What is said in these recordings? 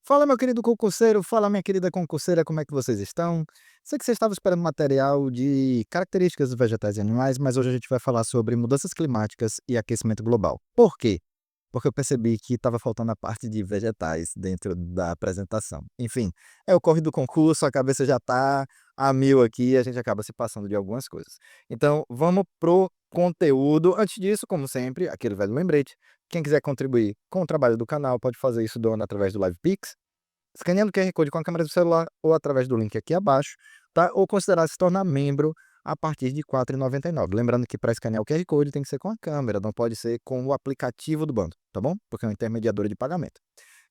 Fala, meu querido concurseiro, fala, minha querida concurseira, como é que vocês estão? Sei que você estava esperando material de características dos vegetais e animais, mas hoje a gente vai falar sobre mudanças climáticas e aquecimento global. Por quê? Porque eu percebi que estava faltando a parte de vegetais dentro da apresentação. Enfim, é o corre do concurso, a cabeça já está a mil aqui e a gente acaba se passando de algumas coisas. Então, vamos pro conteúdo. Antes disso, como sempre, aquele velho lembrete. Quem quiser contribuir com o trabalho do canal pode fazer isso doando através do LivePix, escaneando o QR Code com a câmera do celular ou através do link aqui abaixo, tá? Ou considerar se tornar membro a partir de R$ 4,99. Lembrando que para escanear o QR Code tem que ser com a câmera, não pode ser com o aplicativo do bando, tá bom? Porque é uma intermediadora de pagamento.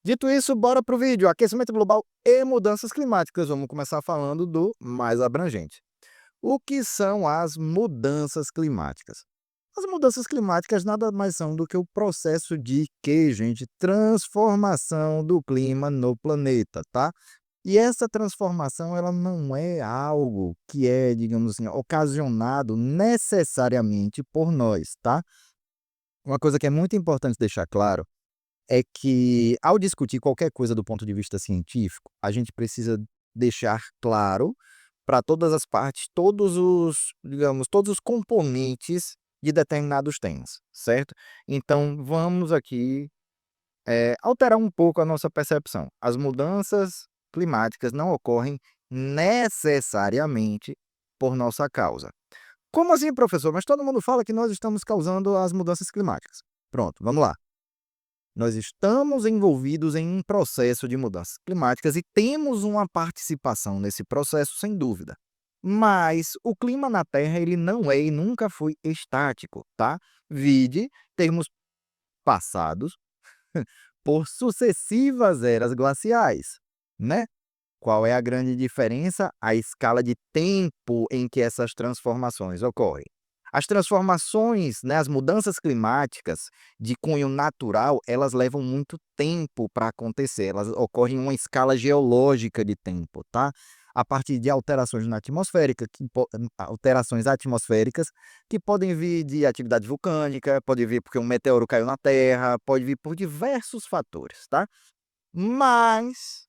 Dito isso, bora pro vídeo. Aquecimento global e mudanças climáticas. Vamos começar falando do mais abrangente. O que são as mudanças climáticas? As mudanças climáticas nada mais são do que o processo de quê, gente? Transformação do clima no planeta, tá? E essa transformação, ela não é algo que é, digamos assim, ocasionado necessariamente por nós, tá? Uma coisa que é muito importante deixar claro é que, ao discutir qualquer coisa do ponto de vista científico, a gente precisa deixar claro para todas as partes, todos os, digamos, todos os componentes de determinados temas, certo? Então, vamos aqui, alterar um pouco a nossa percepção. As mudanças climáticas não ocorrem necessariamente por nossa causa. Como assim, professor? Mas todo mundo fala que nós estamos causando as mudanças climáticas. Pronto, vamos lá. Nós estamos envolvidos em um processo de mudanças climáticas e temos uma participação nesse processo, sem dúvida. Mas o clima na Terra, ele não é e nunca foi estático, tá? Vide termos passados por sucessivas eras glaciais, né? Qual é a grande diferença? A escala de tempo em que essas transformações ocorrem. As transformações, né, as mudanças climáticas de cunho natural, elas levam muito tempo para acontecer, elas ocorrem em uma escala geológica de tempo, tá? A partir de alterações na atmosférica, alterações atmosféricas, que podem vir de atividade vulcânica, pode vir porque um meteoro caiu na Terra, pode vir por diversos fatores, tá? Mas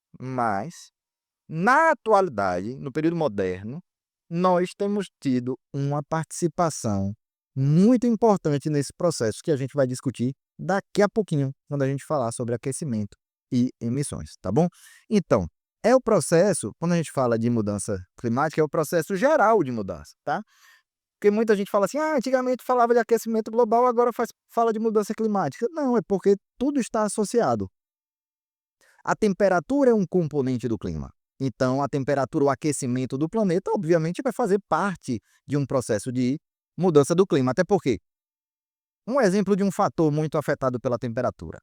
na atualidade, no período moderno, nós temos tido uma participação muito importante nesse processo que a gente vai discutir daqui a pouquinho, quando a gente falar sobre aquecimento e emissões, tá bom? Então, é o processo, quando a gente fala de mudança climática, é o processo geral de mudança, tá? Porque muita gente fala assim: "Ah, antigamente falava de aquecimento global, agora fala de mudança climática". Não, é porque tudo está associado. A temperatura é um componente do clima. Então, a temperatura, o aquecimento do planeta, obviamente, vai fazer parte de um processo de mudança do clima. Até porque, um exemplo de um fator muito afetado pela temperatura.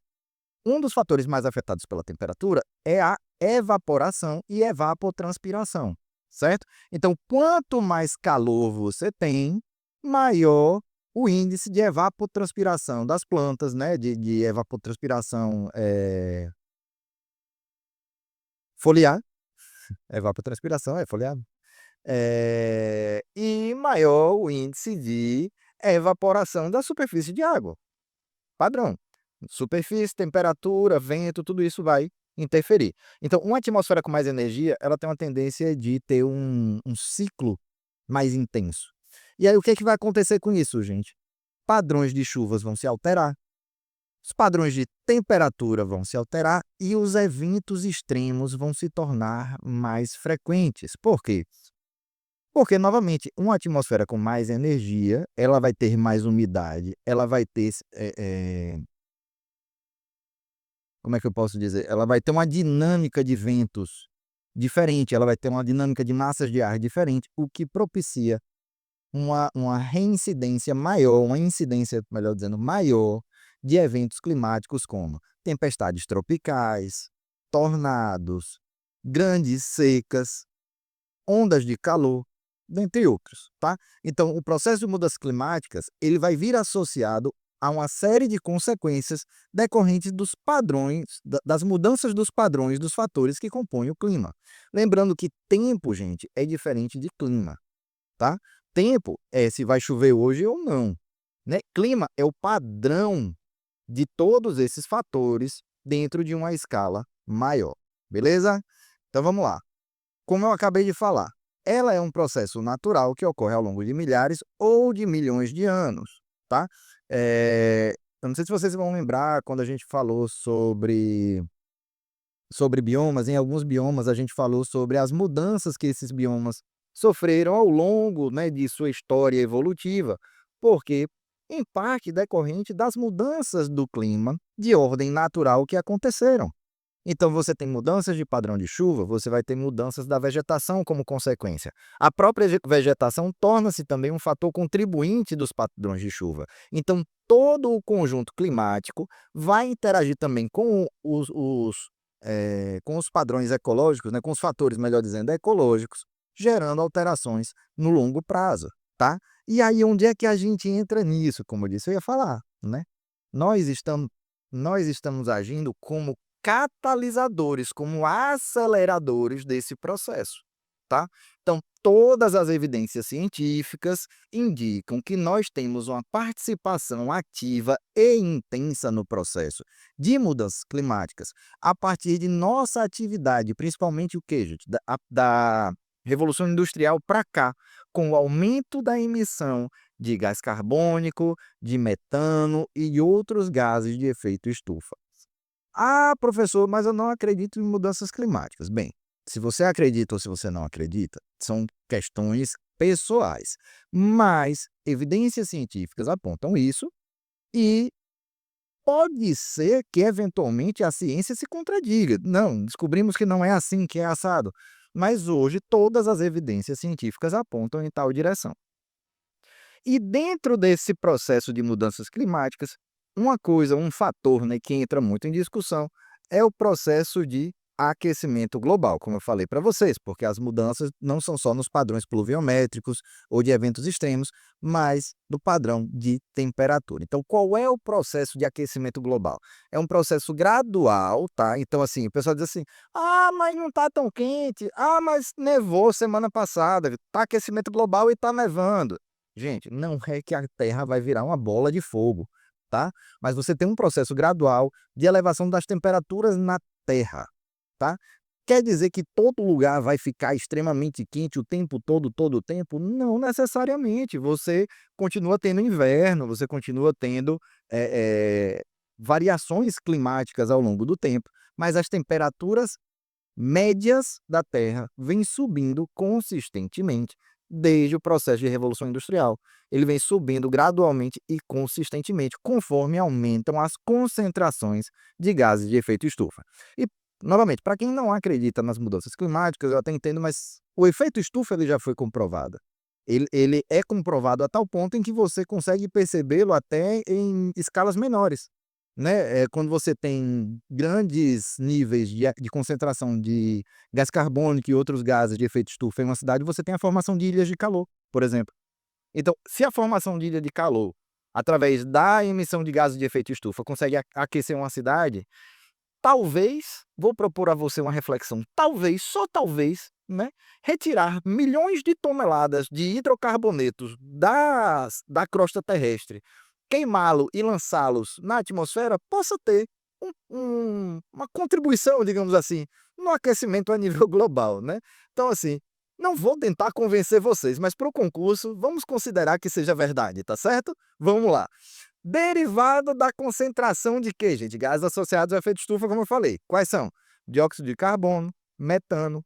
Um dos fatores mais afetados pela temperatura é a evaporação e evapotranspiração, certo? Então, quanto mais calor você tem, maior o índice de evapotranspiração das plantas, né? De evapotranspiração foliar. Evapotranspiração, é folheado. E maior o índice de evaporação da superfície de água, padrão. Superfície, temperatura, vento, tudo isso vai interferir. Então, uma atmosfera com mais energia, ela tem uma tendência de ter um ciclo mais intenso. E aí, o que é que vai acontecer com isso, gente? Padrões de chuvas vão se alterar, os padrões de temperatura vão se alterar e os eventos extremos vão se tornar mais frequentes. Por quê? Porque, novamente, uma atmosfera com mais energia, ela vai ter mais umidade, ela vai ter, como é que eu posso dizer? Ela vai ter uma dinâmica de ventos diferente, ela vai ter uma dinâmica de massas de ar diferente, o que propicia uma reincidência maior, uma incidência, melhor dizendo, maior de eventos climáticos como tempestades tropicais, tornados, grandes secas, ondas de calor, dentre outros, tá? Então, o processo de mudanças climáticas, ele vai vir associado a uma série de consequências decorrentes dos padrões, das mudanças dos padrões dos fatores que compõem o clima. Lembrando que tempo, gente, é diferente de clima, tá? Tempo é se vai chover hoje ou não, né? Clima é o padrão de todos esses fatores dentro de uma escala maior. beleza? Então vamos lá. Como eu acabei de falar, ela é um processo natural que ocorre ao longo de milhares ou de milhões de anos, tá? Eu não sei se vocês vão lembrar quando a gente falou sobre biomas, em alguns biomas a gente falou sobre as mudanças que esses biomas sofreram ao longo, né, de sua história evolutiva, porque em parte decorrente das mudanças do clima de ordem natural que aconteceram. Então você tem mudanças de padrão de chuva, você vai ter mudanças da vegetação como consequência. A própria vegetação torna-se também um fator contribuinte dos padrões de chuva. Então todo o conjunto climático vai interagir também com com os padrões ecológicos, né, com os fatores, melhor dizendo, ecológicos, gerando alterações no longo prazo, tá? E aí onde é que a gente entra nisso? Como eu disse, eu ia falar, né? Nós estamos nós estamos agindo como catalisadores, como aceleradores desse processo, tá? Então, todas as evidências científicas indicam que nós temos uma participação ativa e intensa no processo de mudanças climáticas a partir de nossa atividade, principalmente o quê, gente? Da Revolução Industrial para cá, com o aumento da emissão de gás carbônico, de metano e outros gases de efeito estufa. Ah, professor, mas eu não acredito em mudanças climáticas. Bem, se você acredita ou se você não acredita, são questões pessoais. Mas evidências científicas apontam isso e pode ser que eventualmente a ciência se contradiga. Não, descobrimos que não é assim, que é assado. Mas hoje todas as evidências científicas apontam em tal direção. E dentro desse processo de mudanças climáticas, uma coisa, um fator, né, que entra muito em discussão é o processo de aquecimento global, como eu falei para vocês, porque as mudanças não são só nos padrões pluviométricos ou de eventos extremos, mas do padrão de temperatura. Então, qual é o processo de aquecimento global? É um processo gradual, tá? Então, assim, o pessoal diz assim: "Ah, mas não tá tão quente. Ah, mas nevou semana passada. Tá aquecimento global e tá nevando". Gente, não é que a Terra vai virar uma bola de fogo, tá? Mas você tem um processo gradual de elevação das temperaturas na Terra, tá? Quer dizer que todo lugar vai ficar extremamente quente o tempo todo o tempo? Não necessariamente. Você continua tendo inverno, você continua tendo variações climáticas ao longo do tempo, mas as temperaturas médias da Terra vêm subindo consistentemente desde o processo de Revolução Industrial. Ele vem subindo gradualmente e consistentemente, conforme aumentam as concentrações de gases de efeito estufa. E, novamente, para quem não acredita nas mudanças climáticas, eu até entendo, mas o efeito estufa ele já foi comprovado. Ele é comprovado a tal ponto em que você consegue percebê-lo até em escalas menores, né, quando você tem grandes níveis de concentração de gás carbônico e outros gases de efeito estufa em uma cidade, você tem a formação de ilhas de calor, por exemplo. Então, se a formação de ilha de calor, através da emissão de gases de efeito estufa, consegue aquecer uma cidade, talvez, vou propor a você uma reflexão, talvez, só talvez, né, retirar milhões de toneladas de hidrocarbonetos da crosta terrestre, queimá-lo e lançá-los na atmosfera, possa ter uma contribuição, digamos assim, no aquecimento a nível global, né. Então, assim, não vou tentar convencer vocês, mas para o concurso, vamos considerar que seja verdade, tá certo? Vamos lá. Derivado da concentração de quê, gente? Gases associados ao efeito estufa, como eu falei. Quais são? Dióxido de carbono, metano,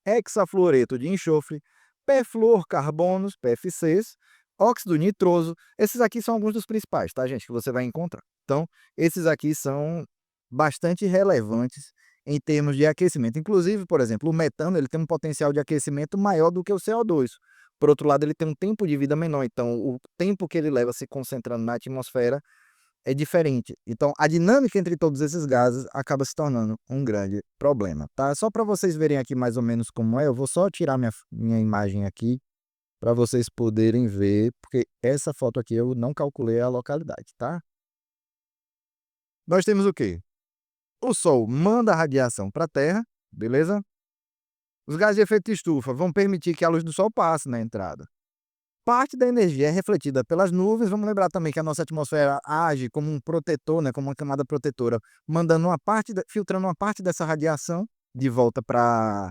hexafluoreto de enxofre, perfluorcarbonos, PFCs, óxido nitroso. Esses aqui são alguns dos principais, tá, gente, que você vai encontrar. Então, esses aqui são bastante relevantes em termos de aquecimento. Inclusive, por exemplo, o metano ele tem um potencial de aquecimento maior do que o CO2. Por outro lado, ele tem um tempo de vida menor, então o tempo que ele leva se concentrando na atmosfera é diferente. Então, a dinâmica entre todos esses gases acaba se tornando um grande problema, tá? Só para vocês verem aqui mais ou menos como é, eu vou só tirar minha imagem aqui para vocês poderem ver, porque essa foto aqui eu não calculei a localidade, tá? Nós temos o quê? O Sol manda a radiação para a Terra, beleza? Os gases de efeito estufa vão permitir que a luz do Sol passe na entrada. parte da energia é refletida pelas nuvens. Vamos lembrar também que a nossa atmosfera age como um protetor, né, como uma camada protetora, mandando uma parte filtrando uma parte dessa radiação de volta para,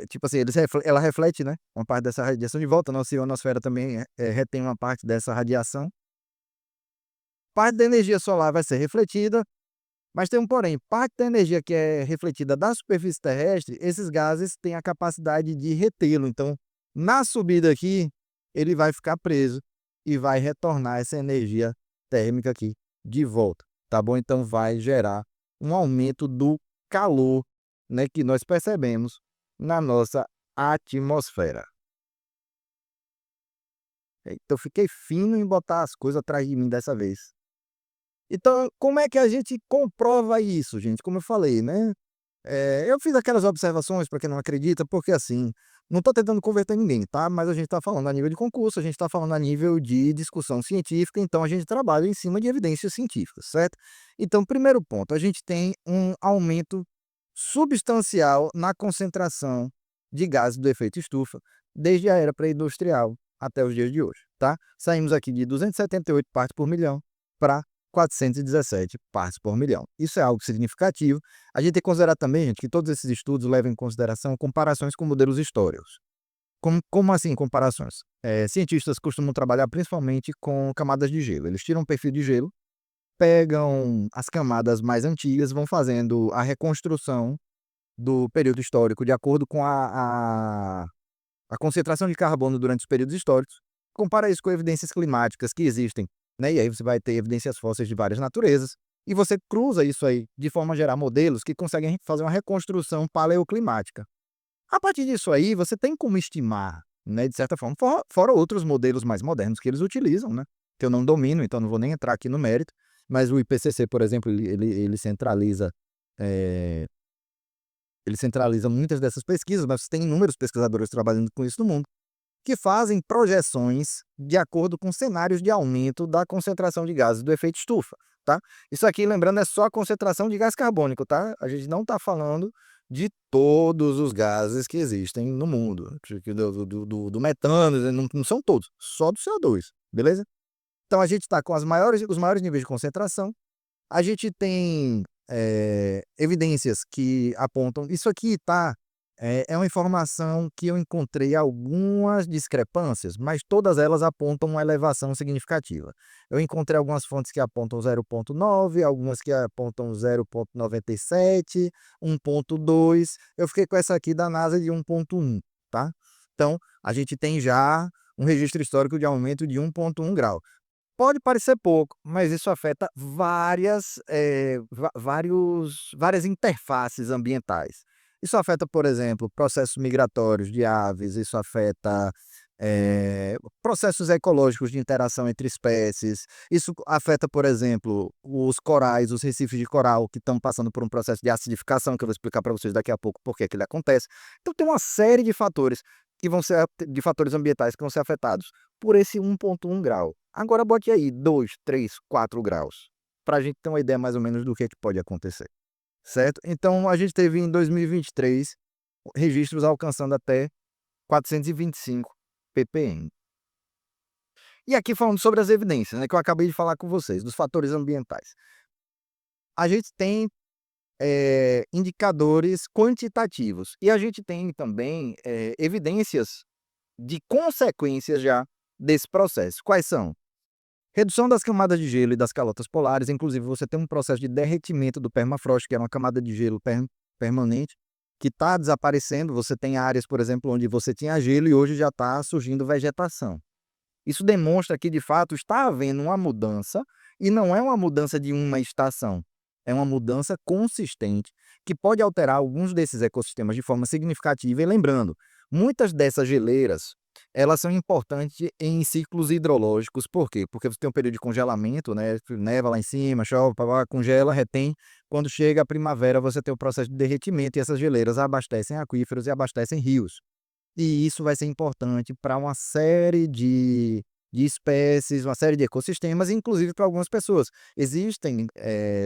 tipo assim, ela reflete, né, uma parte dessa radiação de volta. A nossa ionosfera também retém uma parte dessa radiação. Parte da energia solar vai ser refletida, mas tem um porém: parte da energia que é refletida da superfície terrestre, esses gases têm a capacidade de retê-lo. Então, na subida aqui, ele vai ficar preso e vai retornar essa energia térmica aqui de volta, tá bom? Então vai gerar um aumento do calor, né, que nós percebemos na nossa atmosfera. Eita, eu fiquei fino em botar as coisas atrás de mim dessa vez. Então, como é que a gente comprova isso, gente? Como eu falei, né, eu fiz aquelas observações para quem não acredita, porque assim, não estou tentando converter ninguém, tá? Mas a gente está falando a nível de concurso, a gente está falando a nível de discussão científica, então a gente trabalha em cima de evidências científicas, certo? Então, primeiro ponto, a gente tem um aumento substancial na concentração de gases do efeito estufa, desde a era pré-industrial até os dias de hoje, tá? Saímos aqui de 278 partes por milhão para 417 partes por milhão. Isso é algo significativo. A gente tem que considerar também, gente, que todos esses estudos levam em consideração comparações com modelos históricos. Como assim comparações? Cientistas costumam trabalhar principalmente com camadas de gelo. Eles tiram um perfil de gelo, pegam as camadas mais antigas, vão fazendo a reconstrução do período histórico de acordo com a concentração de carbono durante os períodos históricos, compara isso com evidências climáticas que existem, né? E aí você vai ter evidências fósseis de várias naturezas, e você cruza isso aí de forma a gerar modelos que conseguem fazer uma reconstrução paleoclimática. A partir disso aí, você tem como estimar, né, de certa forma, fora outros modelos mais modernos que eles utilizam, né, que eu não domino, então não vou nem entrar aqui no mérito, mas o IPCC, por exemplo, eh, ele centraliza muitas dessas pesquisas, mas tem inúmeros pesquisadores trabalhando com isso no mundo, que fazem projeções de acordo com cenários de aumento da concentração de gases do efeito estufa, tá? Isso aqui, lembrando, é só a concentração de gás carbônico, tá? A gente não está falando de todos os gases que existem no mundo, tipo, do metano, né? Não são todos, só do CO2, beleza? Então a gente está com os maiores níveis de concentração. A gente tem evidências que apontam. Isso aqui tá, é uma informação que eu encontrei algumas discrepâncias, mas todas elas apontam uma elevação significativa. Eu encontrei algumas fontes que apontam 0,9, algumas que apontam 0,97, 1,2. Eu fiquei com essa aqui da NASA de 1,1, tá? Então, a gente tem já um registro histórico de aumento de 1,1 grau. Pode parecer pouco, mas isso afeta várias interfaces ambientais. Isso afeta, por exemplo, processos migratórios de aves, isso afeta processos ecológicos de interação entre espécies, isso afeta, por exemplo, os corais, os recifes de coral, que estão passando por um processo de acidificação, que eu vou explicar para vocês daqui a pouco por que ele acontece. Então tem uma série de fatores de fatores ambientais que vão ser afetados por esse 1,1 grau. Agora bote aí 2, 3, 4 graus, para a gente ter uma ideia mais ou menos do que pode acontecer, certo? Então a gente teve em 2023 registros alcançando até 425 ppm. E aqui falando sobre as evidências, né, que eu acabei de falar com vocês, dos fatores ambientais. A gente tem indicadores quantitativos e a gente tem também evidências de consequências já desse processo. Quais são? Redução das camadas de gelo e das calotas polares, inclusive você tem um processo de derretimento do permafrost, que é uma camada de gelo permanente, que está desaparecendo. Você tem áreas, por exemplo, onde você tinha gelo e hoje já está surgindo vegetação. Isso demonstra que, de fato, está havendo uma mudança, e não é uma mudança de uma estação, é uma mudança consistente, que pode alterar alguns desses ecossistemas de forma significativa. E lembrando, muitas dessas geleiras, elas são importantes em ciclos hidrológicos. Por quê? Porque você tem um período de congelamento, né, neva lá em cima, chove, congela, retém. Quando chega a primavera, você tem o processo de derretimento, e essas geleiras abastecem aquíferos e abastecem rios. E isso vai ser importante para uma série de espécies, uma série de ecossistemas, inclusive para algumas pessoas. Existem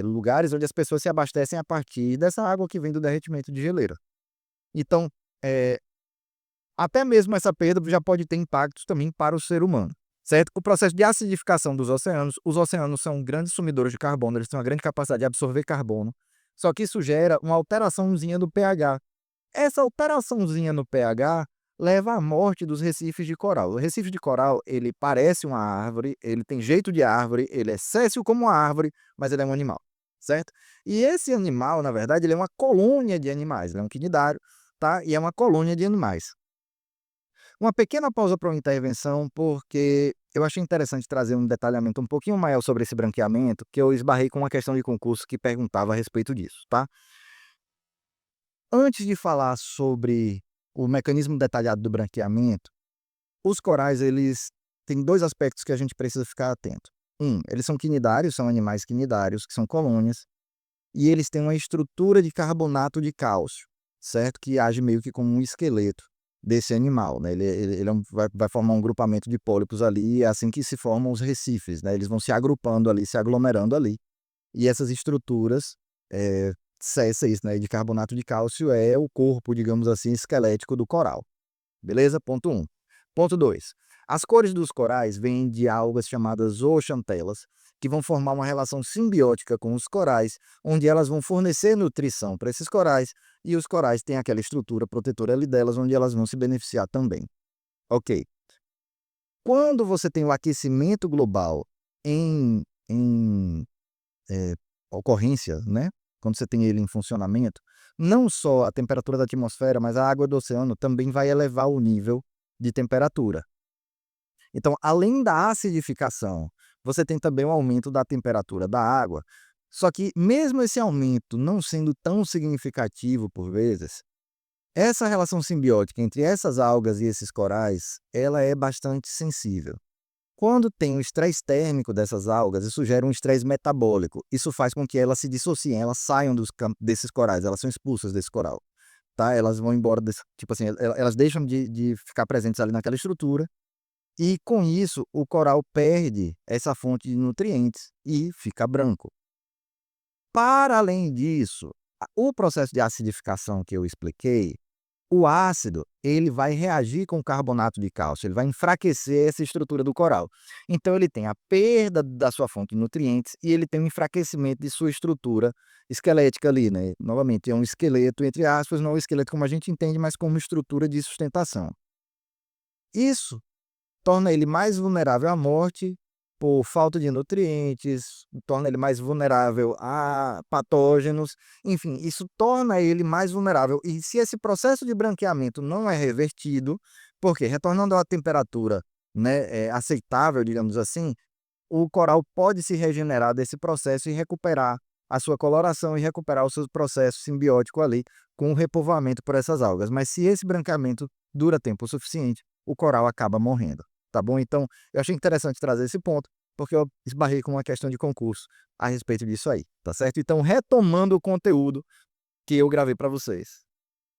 lugares onde as pessoas se abastecem a partir dessa água que vem do derretimento de geleira. Então, eh, Até mesmo essa perda já pode ter impactos também para o ser humano, certo? O processo de acidificação dos oceanos, os oceanos são grandes sumidores de carbono, eles têm uma grande capacidade de absorver carbono, só que isso gera uma alteraçãozinha do pH. Essa alteraçãozinha no pH leva à morte dos recifes de coral. O recife de coral, ele parece uma árvore, ele tem jeito de árvore, ele é séssil como uma árvore, mas ele é um animal, certo? E esse animal, na verdade, ele é uma colônia de animais, ele é um quinidário, tá? E é uma colônia de animais. Uma pequena pausa para uma intervenção, porque eu achei interessante trazer um detalhamento um pouquinho maior sobre esse branqueamento, que eu esbarrei com uma questão de concurso que perguntava a respeito disso, tá? Antes de falar sobre o mecanismo detalhado do branqueamento, os corais eles têm 2 aspectos que a gente precisa ficar atento. Eles são quinidários, são animais quinidários, que são colônias, e eles têm uma estrutura de carbonato de cálcio, certo? Que age meio que como um esqueleto desse animal, né? Ele é vai formar um grupamento de pólipos ali, e é assim que se formam os recifes, né? Eles vão se agrupando ali, se aglomerando ali. E essas estruturas, sésseis, né, de carbonato de cálcio é o corpo, digamos assim, esquelético do coral. Beleza? Ponto 1. Ponto 2. As cores dos corais vêm de algas chamadas zooxantelas, que vão formar uma relação simbiótica com os corais, onde elas vão fornecer nutrição para esses corais, e os corais têm aquela estrutura protetora ali delas, onde elas vão se beneficiar também. Ok. Quando você tem o aquecimento global em ocorrência, né, quando você tem ele em funcionamento, não só a temperatura da atmosfera, mas a água do oceano também vai elevar o nível de temperatura. Então, além da acidificação, você tem também o aumento da temperatura da água, só que mesmo esse aumento não sendo tão significativo por vezes, essa relação simbiótica entre essas algas e esses corais, ela é bastante sensível. Quando tem o estresse térmico dessas algas, isso gera um estresse metabólico. Isso faz com que elas se dissociem, elas saiam desses corais, elas são expulsas desse coral, tá? Elas vão embora desse, tipo assim, elas deixam de ficar presentes ali naquela estrutura, e com isso o coral perde essa fonte de nutrientes e fica branco. Para além disso, o processo de acidificação que eu expliquei, o ácido, ele vai reagir com o carbonato de cálcio, ele vai enfraquecer essa estrutura do coral. Então ele tem a perda da sua fonte de nutrientes e ele tem um enfraquecimento de sua estrutura esquelética ali, né. Novamente, é um esqueleto, entre aspas, não é um esqueleto como a gente entende, mas como estrutura de sustentação. Isso torna ele mais vulnerável à morte por falta de nutrientes, torna ele mais vulnerável a patógenos, enfim, isso torna ele mais vulnerável. E se esse processo de branqueamento não é revertido, porque retornando à temperatura, né, aceitável, digamos assim, o coral pode se regenerar desse processo e recuperar a sua coloração e recuperar o seu processo simbiótico ali com o repovoamento por essas algas. Mas se esse branqueamento dura tempo suficiente, o coral acaba morrendo, tá bom? Então, eu achei interessante trazer esse ponto, porque eu esbarrei com uma questão de concurso a respeito disso aí, tá certo? Então, retomando o conteúdo que eu gravei para vocês.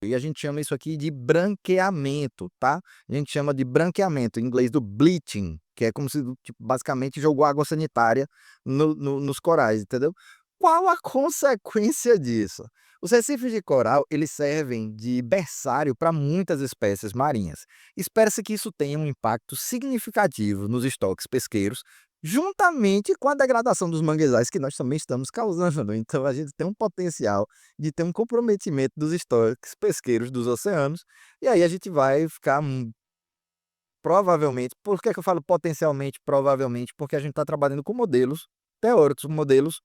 E a gente chama isso aqui de branqueamento, tá? A gente chama de branqueamento, em inglês do bleaching, que é como se, tipo, basicamente jogou água sanitária nos corais, entendeu? Qual a consequência disso? Os recifes de coral, eles servem de berçário para muitas espécies marinhas. Espera-se que isso tenha um impacto significativo nos estoques pesqueiros, juntamente com a degradação dos manguezais que nós também estamos causando. Então a gente tem um potencial de ter um comprometimento dos estoques pesqueiros dos oceanos, e aí a gente vai ficar, provavelmente, por que que eu falo potencialmente, provavelmente? Porque a gente está trabalhando com modelos teóricos, modelos,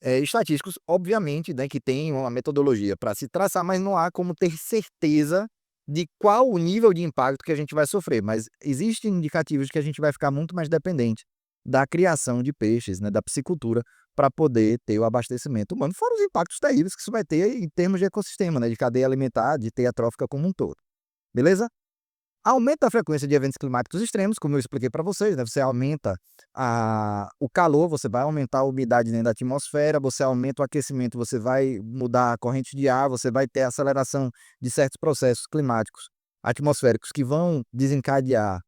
estatísticos, obviamente, né, que tem uma metodologia para se traçar, mas não há como ter certeza de qual o nível de impacto que a gente vai sofrer, mas existem indicativos de que a gente vai ficar muito mais dependente da criação de peixes, né, da piscicultura, para poder ter o abastecimento humano, fora os impactos terríveis que isso vai ter em termos de ecossistema, né, de cadeia alimentar, de teia trófica como um todo, beleza? Aumenta a frequência de eventos climáticos extremos, como eu expliquei para vocês, né, você aumenta o calor, você vai aumentar a umidade dentro da atmosfera, você aumenta o aquecimento, você vai mudar a corrente de ar, você vai ter aceleração de certos processos climáticos atmosféricos que vão desencadear,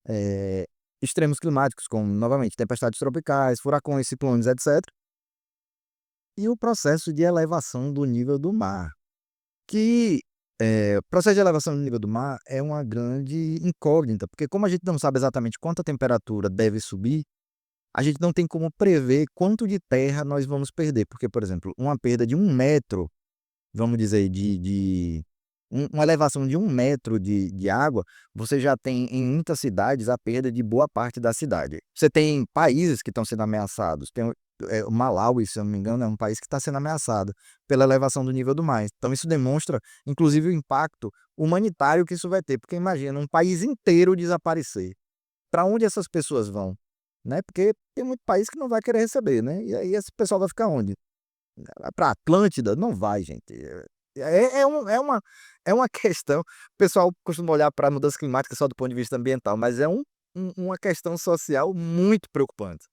eh, extremos climáticos, como, novamente, tempestades tropicais, furacões, ciclones, etc. E o processo de elevação do nível do mar, que O processo de elevação do nível do mar é uma grande incógnita, porque como a gente não sabe exatamente quanto a temperatura deve subir, a gente não tem como prever quanto de terra nós vamos perder, porque, por exemplo, uma perda de 1 metro, vamos dizer, uma elevação de 1 metro de água, você já tem em muitas cidades a perda de boa parte da cidade. Você tem países que estão sendo ameaçados, tem o Malawi, se eu não me engano, é um país que está sendo ameaçado pela elevação do nível do mar. Então isso demonstra, inclusive, o impacto humanitário que isso vai ter, porque imagina um país inteiro desaparecer. Para onde essas pessoas vão? Né? Porque tem muito país que não vai querer receber, né? E aí esse pessoal vai ficar onde? Vai pra Atlântida? Não vai, gente. É uma questão. O pessoal costuma olhar para a mudança climática só do ponto de vista ambiental, mas é uma questão social muito preocupante,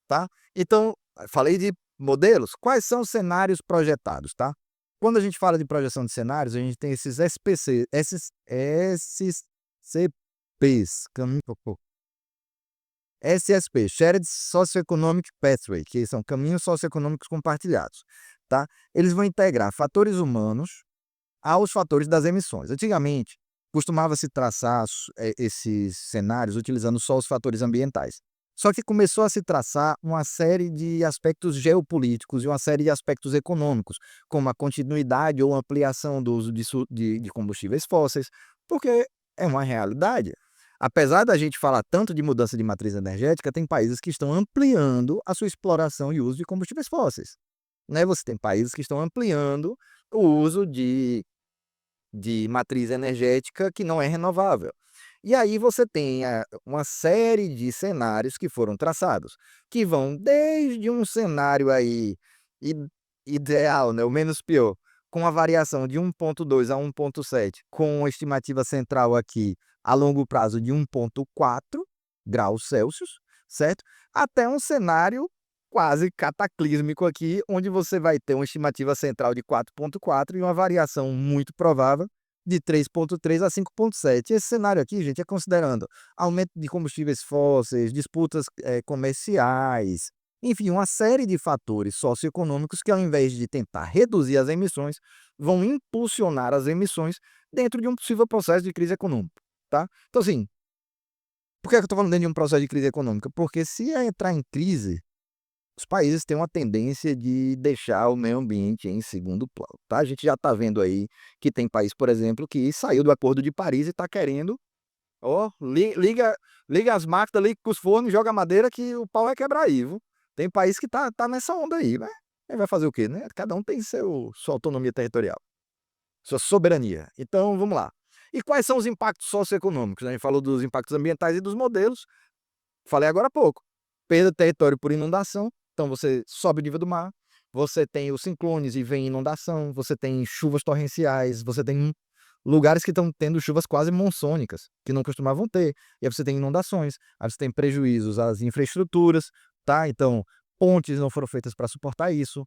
tá? Então, falei de modelos. Quais são os cenários projetados, tá? Quando a gente fala de projeção de cenários, a gente tem esses SPC, esses CPs, SSP, Shared Socioeconomic Pathway, que são caminhos socioeconômicos compartilhados, tá? Eles vão integrar fatores humanos aos fatores das emissões. Antigamente, costumava-se traçar esses cenários utilizando só os fatores ambientais. Só que começou a se traçar uma série de aspectos geopolíticos e uma série de aspectos econômicos, como a continuidade ou ampliação do uso de combustíveis fósseis, porque é uma realidade. Apesar da gente falar tanto de mudança de matriz energética, tem países que estão ampliando a sua exploração e uso de combustíveis fósseis, né? Você tem países que estão ampliando o uso de matriz energética que não é renovável. E aí você tem uma série de cenários que foram traçados, que vão desde um cenário aí i ideal, né, o menos pior, com a variação de 1,2 a 1,7, com uma estimativa central aqui a longo prazo de 1,4 graus Celsius, certo? Até um cenário quase cataclísmico aqui, onde você vai ter uma estimativa central de 4,4 e uma variação muito provável de 3,3 a 5,7. Esse cenário aqui, gente, é considerando aumento de combustíveis fósseis, disputas comerciais, enfim, uma série de fatores socioeconômicos que, ao invés de tentar reduzir as emissões, vão impulsionar as emissões dentro de um possível processo de crise econômica, tá? Então, assim, por que eu estou falando dentro de um processo de crise econômica? Porque se entrar em crise, os países têm uma tendência de deixar o meio ambiente em segundo plano, tá? A gente já está vendo aí que tem país, por exemplo, que saiu do Acordo de Paris e está querendo, ó, liga as máquinas, liga os fornos, joga madeira que o pau vai quebrar aí, viu? Tem país que tá nessa onda aí, né? Aí vai fazer o quê, né? Cada um tem sua autonomia territorial, sua soberania. Então, vamos lá. E quais são os impactos socioeconômicos, né? A gente falou dos impactos ambientais e dos modelos. Falei agora há pouco. Perda de território por inundação, então você sobe o nível do mar, você tem os ciclones e vem inundação, você tem chuvas torrenciais, você tem lugares que estão tendo chuvas quase monsônicas, que não costumavam ter. E aí você tem inundações, aí você tem prejuízos às infraestruturas, tá? Então, pontes não foram feitas para suportar isso,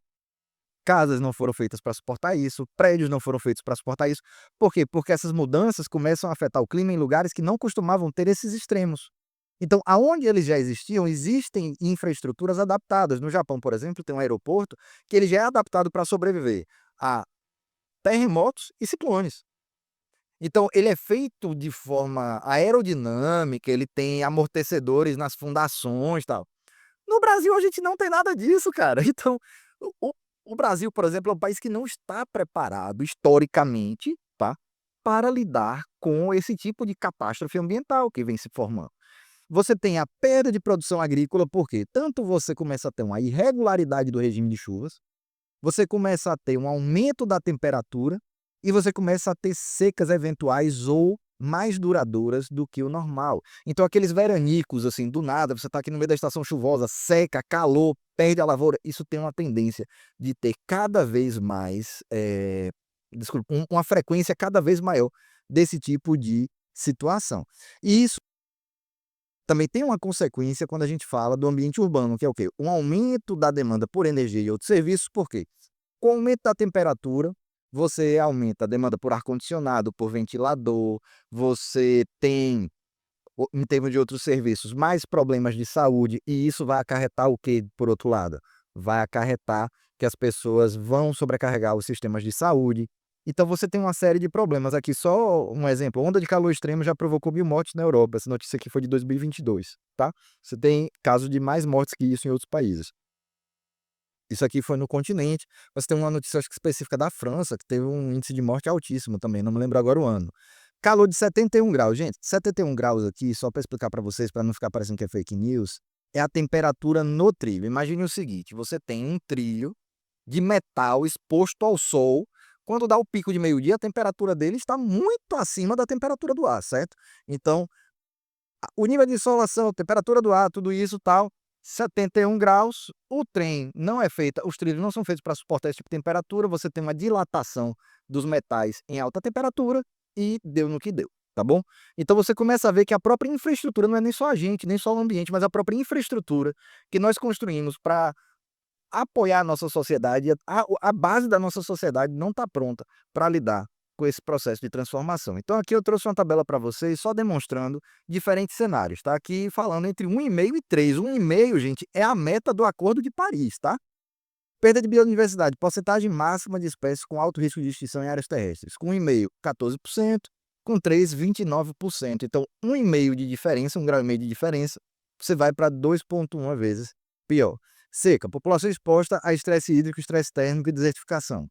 casas não foram feitas para suportar isso, prédios não foram feitos para suportar isso. Por quê? Porque essas mudanças começam a afetar o clima em lugares que não costumavam ter esses extremos. Então, aonde eles já existiam, existem infraestruturas adaptadas. No Japão, por exemplo, tem um aeroporto que ele já é adaptado para sobreviver a terremotos e ciclones. Então, ele é feito de forma aerodinâmica, ele tem amortecedores nas fundações, e tal. No Brasil, a gente não tem nada disso, cara. Então, o o o Brasil, por exemplo, é um país que não está preparado historicamente, tá, para lidar com esse tipo de catástrofe ambiental que vem se formando. Você tem a perda de produção agrícola, porque tanto você começa a ter uma irregularidade do regime de chuvas, você começa a ter um aumento da temperatura e você começa a ter secas eventuais ou mais duradouras do que o normal. Então aqueles veranicos, assim, do nada, você está aqui no meio da estação chuvosa, seca, calor, perde a lavoura, isso tem uma tendência de ter cada vez mais, desculpa, uma frequência cada vez maior desse tipo de situação. E isso também tem uma consequência quando a gente fala do ambiente urbano, que é o quê? Um aumento da demanda por energia e outros serviços, por quê? Com o aumento da temperatura, você aumenta a demanda por ar-condicionado, por ventilador, você tem, em termos de outros serviços, mais problemas de saúde, e isso vai acarretar o quê, por outro lado? Vai acarretar que as pessoas vão sobrecarregar os sistemas de saúde, Então você tem uma série de problemas aqui, só um exemplo, onda de calor extremo já provocou 1000 mortes na Europa, essa notícia aqui foi de 2022, tá. Você tem caso de mais mortes que isso em outros países. Isso aqui foi no continente, mas tem uma notícia acho que específica da França, que teve um índice de morte altíssimo também, não me lembro agora o ano. Calor de 71 graus, gente, 71 graus aqui, só para explicar para vocês, para não ficar parecendo que é fake news, é a temperatura no trilho. Imagine o seguinte, você tem um trilho de metal exposto ao sol, quando dá o pico de meio-dia, a temperatura dele está muito acima da temperatura do ar, certo? Então, o nível de insolação, temperatura do ar, tudo isso tal, 71 graus, o trem não é feita, os trilhos não são feitos para suportar esse tipo de temperatura, você tem uma dilatação dos metais em alta temperatura e deu no que deu, tá bom? Então você começa a ver que a própria infraestrutura não é nem só a gente, nem só o ambiente, mas a própria infraestrutura que nós construímos para apoiar a nossa sociedade, a base da nossa sociedade não está pronta para lidar com esse processo de transformação. Então aqui eu trouxe uma tabela para vocês só demonstrando diferentes cenários, tá? Aqui falando entre 1,5 e 3. 1,5, gente, é a meta do Acordo de Paris, tá? Perda de biodiversidade, porcentagem máxima de espécies com alto risco de extinção em áreas terrestres. Com 1,5, 14%, com 3, 29%. Então, 1,5 de diferença, 1,5 grau de diferença, você vai para 2,1 vezes pior. Seca, população exposta a estresse hídrico, estresse térmico e desertificação.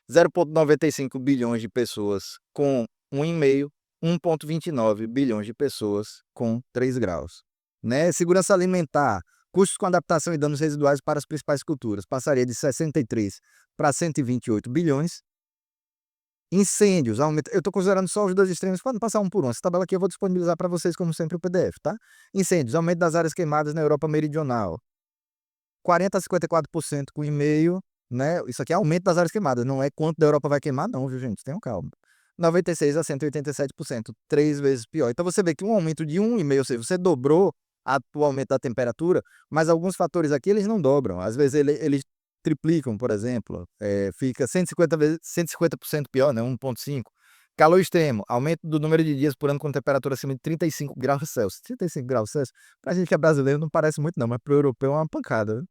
0,95 bilhões de pessoas com 1,5, 1,29 bilhões de pessoas com 3 graus. Né? Segurança alimentar, custos com adaptação e danos residuais para as principais culturas, passaria de 63 para 128 bilhões. Incêndios, aumenta. Eu estou considerando só os dois extremos, pode passar um por um. Essa tabela aqui eu vou disponibilizar para vocês, como sempre, o PDF, tá? Incêndios, aumento das áreas queimadas na Europa Meridional. 40 a 54% com e-mail, né? Isso aqui é aumento das áreas queimadas, não é quanto da Europa vai queimar, não, viu, gente? Tenham calma. 96 a 187%, 3 vezes pior. Então você vê que um aumento de 1,5, ou seja, você dobrou o aumento da temperatura, mas alguns fatores aqui eles não dobram. Às vezes eles triplicam, por exemplo, fica 150 vezes, 150% pior, né? 1,5. Calor extremo, aumento do número de dias por ano com temperatura acima de 35 graus Celsius. 35 graus Celsius, pra gente que é brasileiro não parece muito não, mas pro europeu é uma pancada, viu?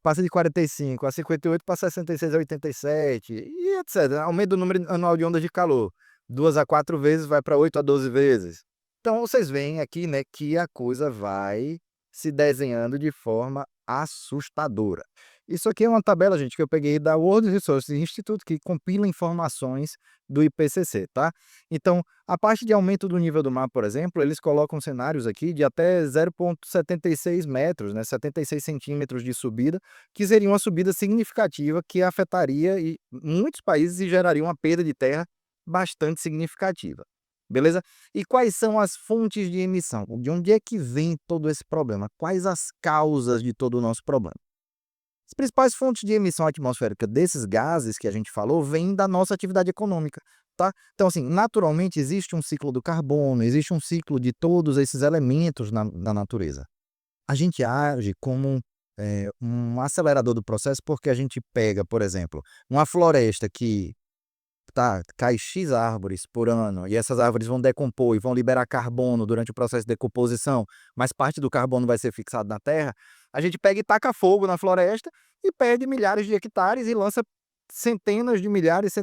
Passa de 45 a 58 para 66 a 87 e etc. Aumento do número anual de ondas de calor, 2 a 4 vezes vai para 8 a 12 vezes. Então vocês veem aqui, né, que a coisa vai se desenhando de forma assustadora. Isso aqui é uma tabela, gente, que eu peguei da World Resources Institute, que compila informações do IPCC, tá? Então, a parte de aumento do nível do mar, por exemplo, eles colocam cenários aqui de até 0,76 metros, né, 76 centímetros de subida, que seria uma subida significativa que afetaria muitos países e geraria uma perda de terra bastante significativa. Beleza? E quais são as fontes de emissão? De onde é que vem todo esse problema? Quais as causas de todo o nosso problema? As principais fontes de emissão atmosférica desses gases que a gente falou vêm da nossa atividade econômica, tá? Então, assim, naturalmente existe um ciclo do carbono, existe um ciclo de todos esses elementos na natureza. A gente age como um acelerador do processo porque a gente pega, por exemplo, uma floresta que cai X árvores por ano e essas árvores vão decompor e vão liberar carbono durante o processo de decomposição, mas parte do carbono vai ser fixado na terra, a gente pega e taca fogo na floresta e perde milhares de hectares e lança centenas de milhares,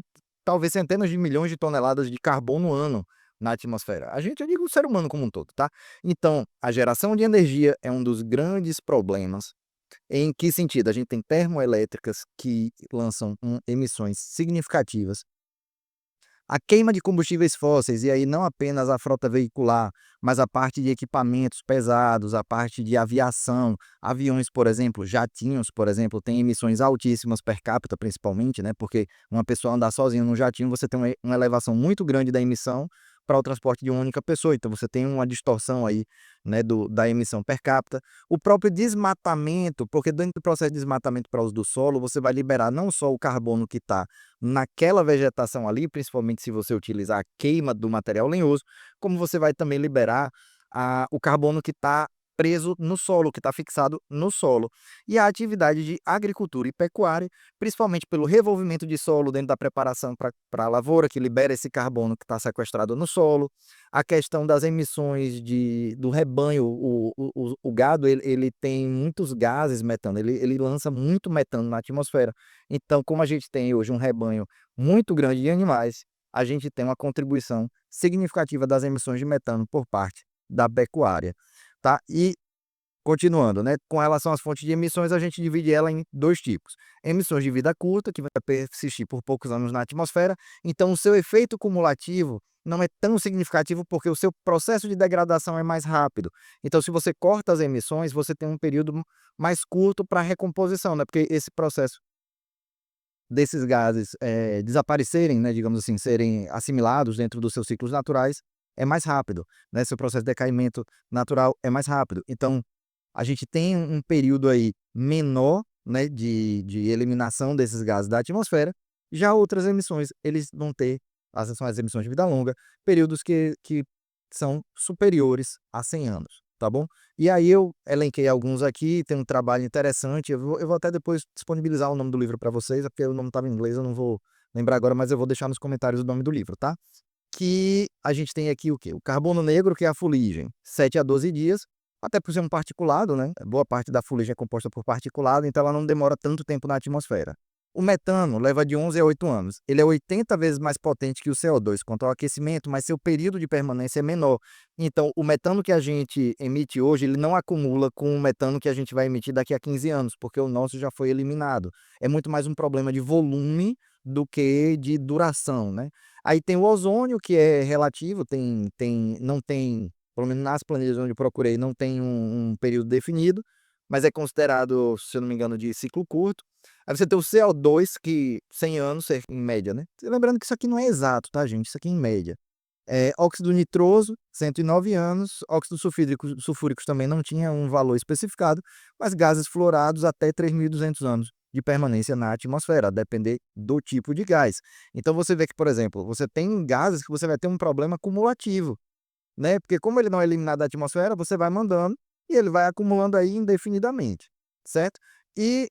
talvez centenas de milhões de toneladas de carbono ano na atmosfera. A gente, eu digo o ser humano como um todo, tá? Então, a geração de energia é um dos grandes problemas. Em que sentido? A gente tem termoelétricas que lançam emissões significativas, a queima de combustíveis fósseis, e aí não apenas a frota veicular, mas a parte de equipamentos pesados, a parte de aviação, aviões, por exemplo, jatinhos, por exemplo, têm emissões altíssimas per capita, principalmente, né? Porque uma pessoa andar sozinha num jatinho, você tem uma elevação muito grande da emissão para o transporte de uma única pessoa. Então você tem uma distorção aí, né, da emissão per capita. O próprio desmatamento, porque dentro do processo de desmatamento para uso do solo, você vai liberar não só o carbono que está naquela vegetação ali, principalmente se você utilizar a queima do material lenhoso, como você vai também liberar o carbono que está preso no solo, que está fixado no solo. E a atividade de agricultura e pecuária, principalmente pelo revolvimento de solo dentro da preparação para a lavoura, que libera esse carbono que está sequestrado no solo, a questão das emissões do rebanho, o gado ele tem muitos gases metano, ele lança muito metano na atmosfera. Então, como a gente tem hoje um rebanho muito grande de animais, a gente tem uma contribuição significativa das emissões de metano por parte da pecuária, tá? E continuando, né, com relação às fontes de emissões, a gente divide ela em 2 tipos: emissões de vida curta, que vai persistir por poucos anos na atmosfera, então o seu efeito cumulativo não é tão significativo, porque o seu processo de degradação é mais rápido. Então, se você corta as emissões, você tem um período mais curto para recomposição, né, porque esse processo desses gases, desaparecerem, né, digamos assim, serem assimilados dentro dos seus ciclos naturais, é mais rápido, né, seu processo de decaimento natural é mais rápido. Então, a gente tem um período aí menor, né, de eliminação desses gases da atmosfera. Já outras emissões, eles vão ter, são as emissões de vida longa, períodos que são superiores a 100 anos, tá bom? E aí eu elenquei alguns aqui, tem um trabalho interessante, eu vou até depois disponibilizar o nome do livro para vocês, é porque o nome estava em inglês, eu não vou lembrar agora, mas eu vou deixar nos comentários o nome do livro, tá? Que a gente tem aqui o quê? O carbono negro, que é a fuligem, 7 a 12 dias, até por ser um particulado, né? Boa parte da fuligem é composta por particulado, então ela não demora tanto tempo na atmosfera. O metano leva de 11 a 8 anos. Ele é 80 vezes mais potente que o CO2 quanto ao aquecimento, mas seu período de permanência é menor. Então, o metano que a gente emite hoje, ele não acumula com o metano que a gente vai emitir daqui a 15 anos, porque o nosso já foi eliminado. É muito mais um problema de volume do que de duração, né? Aí tem o ozônio, que é relativo, não tem, pelo menos nas planilhas onde eu procurei, não tem um período definido, mas é considerado, se eu não me engano, de ciclo curto. Aí você tem o CO2, que 100 anos, em média, né? Lembrando que isso aqui não é exato, tá, gente? Isso aqui é em média. Óxido nitroso, 109 anos. Óxido sulfúricos também não tinha um valor especificado, mas gases fluorados até 3.200 anos de permanência na atmosfera, a depender do tipo de gás. Então você vê que, por exemplo, você tem gases que você vai ter um problema cumulativo, né? Porque como ele não é eliminado da atmosfera, você vai mandando e ele vai acumulando aí indefinidamente, certo? E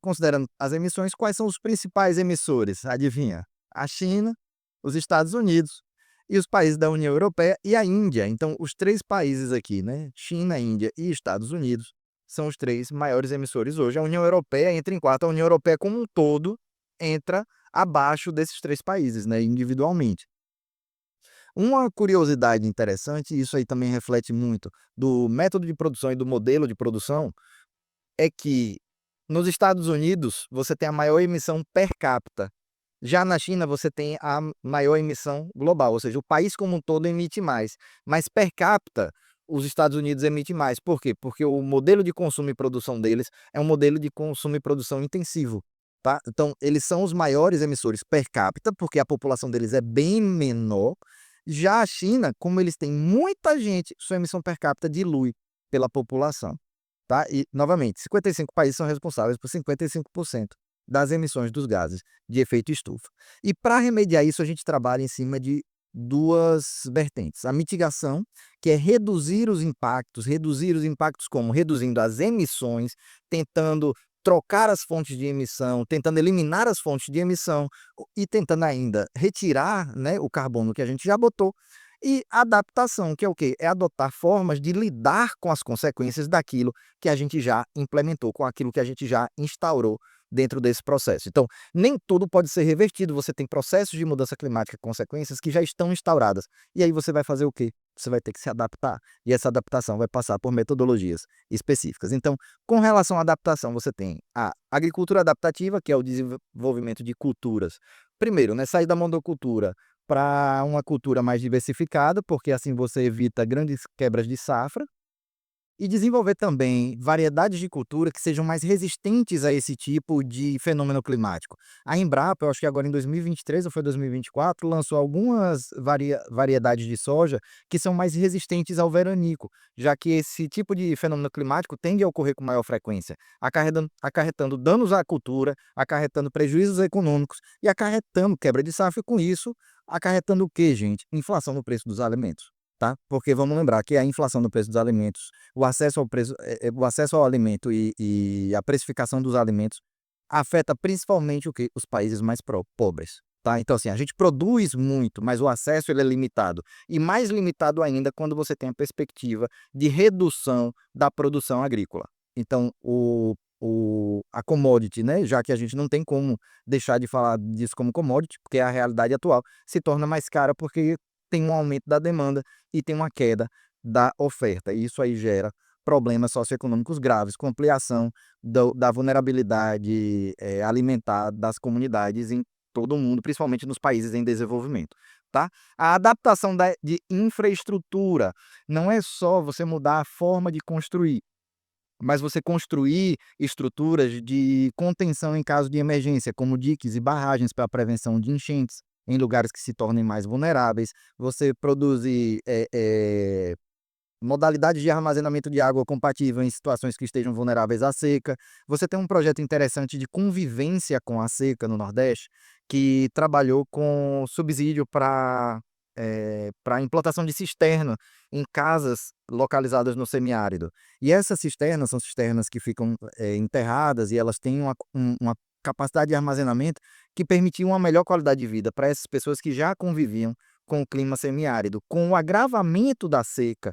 considerando as emissões, quais são os principais emissores? Adivinha? A China, os Estados Unidos e os países da União Europeia e a Índia. Então, os 3 países aqui, né? China, Índia e Estados Unidos, são os 3 maiores emissores hoje. A União Europeia entra em quarto. A União Europeia como um todo entra abaixo desses 3 países, né? Individualmente. Uma curiosidade interessante, e isso aí também reflete muito do método de produção e do modelo de produção, é que nos Estados Unidos você tem a maior emissão per capita. Já na China você tem a maior emissão global, ou seja, o país como um todo emite mais. Mas per capita, os Estados Unidos emitem mais. Por quê? Porque o modelo de consumo e produção deles é um modelo de consumo e produção intensivo, tá? Então, eles são os maiores emissores per capita, porque a população deles é bem menor. Já a China, como eles têm muita gente, sua emissão per capita dilui pela população. Tá? E, novamente, 55 países são responsáveis por 55% das emissões dos gases de efeito estufa. E para remediar isso, a gente trabalha em cima de 2 vertentes. A mitigação, que é reduzir os impactos como? Reduzindo as emissões, tentando trocar as fontes de emissão, tentando eliminar as fontes de emissão e tentando ainda retirar, né, o carbono que a gente já botou. E adaptação, que é o quê? É adotar formas de lidar com as consequências daquilo que a gente já implementou, com aquilo que a gente já instaurou dentro desse processo. Então, nem tudo pode ser revertido, você tem processos de mudança climática, consequências que já estão instauradas. E aí você vai fazer o quê? Você vai ter que se adaptar, e essa adaptação vai passar por metodologias específicas. Então, com relação à adaptação, você tem a agricultura adaptativa, que é o desenvolvimento de culturas. Primeiro, né, sair da monocultura para uma cultura mais diversificada, porque assim você evita grandes quebras de safra, e desenvolver também variedades de cultura que sejam mais resistentes a esse tipo de fenômeno climático. A Embrapa, eu acho que agora em 2023 ou foi 2024, lançou algumas variedades de soja que são mais resistentes ao veranico, já que esse tipo de fenômeno climático tende a ocorrer com maior frequência, acarretando danos à cultura, acarretando prejuízos econômicos e acarretando quebra de safra, e com isso, acarretando o quê, gente? Inflação no preço dos alimentos. tá? Porque vamos lembrar que a inflação do preço dos alimentos, o acesso ao alimento e a precificação dos alimentos afeta principalmente o quê? Os países mais pobres, tá? Então, assim, a gente produz muito, mas o acesso ele é limitado. E mais limitado ainda quando você tem a perspectiva de redução da produção agrícola. Então, a commodity, né? Já que a gente não tem como deixar de falar disso como commodity, porque é a realidade atual, se torna mais cara porque tem um aumento da demanda e tem uma queda da oferta. E isso aí gera problemas socioeconômicos graves, com ampliação da vulnerabilidade alimentar das comunidades em todo o mundo, principalmente nos países em desenvolvimento. Tá? A adaptação de infraestrutura não é só você mudar a forma de construir, mas você construir estruturas de contenção em caso de emergência, como diques e barragens para a prevenção de enchentes em lugares que se tornem mais vulneráveis. Você produzir modalidades de armazenamento de água compatível em situações que estejam vulneráveis à seca. Você tem um projeto interessante de convivência com a seca no Nordeste, que trabalhou com subsídio para a implantação de cisterna em casas localizadas no semiárido. E essas cisternas são cisternas que ficam enterradas e elas têm uma capacidade de armazenamento que permitia uma melhor qualidade de vida para essas pessoas que já conviviam com o clima semiárido. Com o agravamento da seca,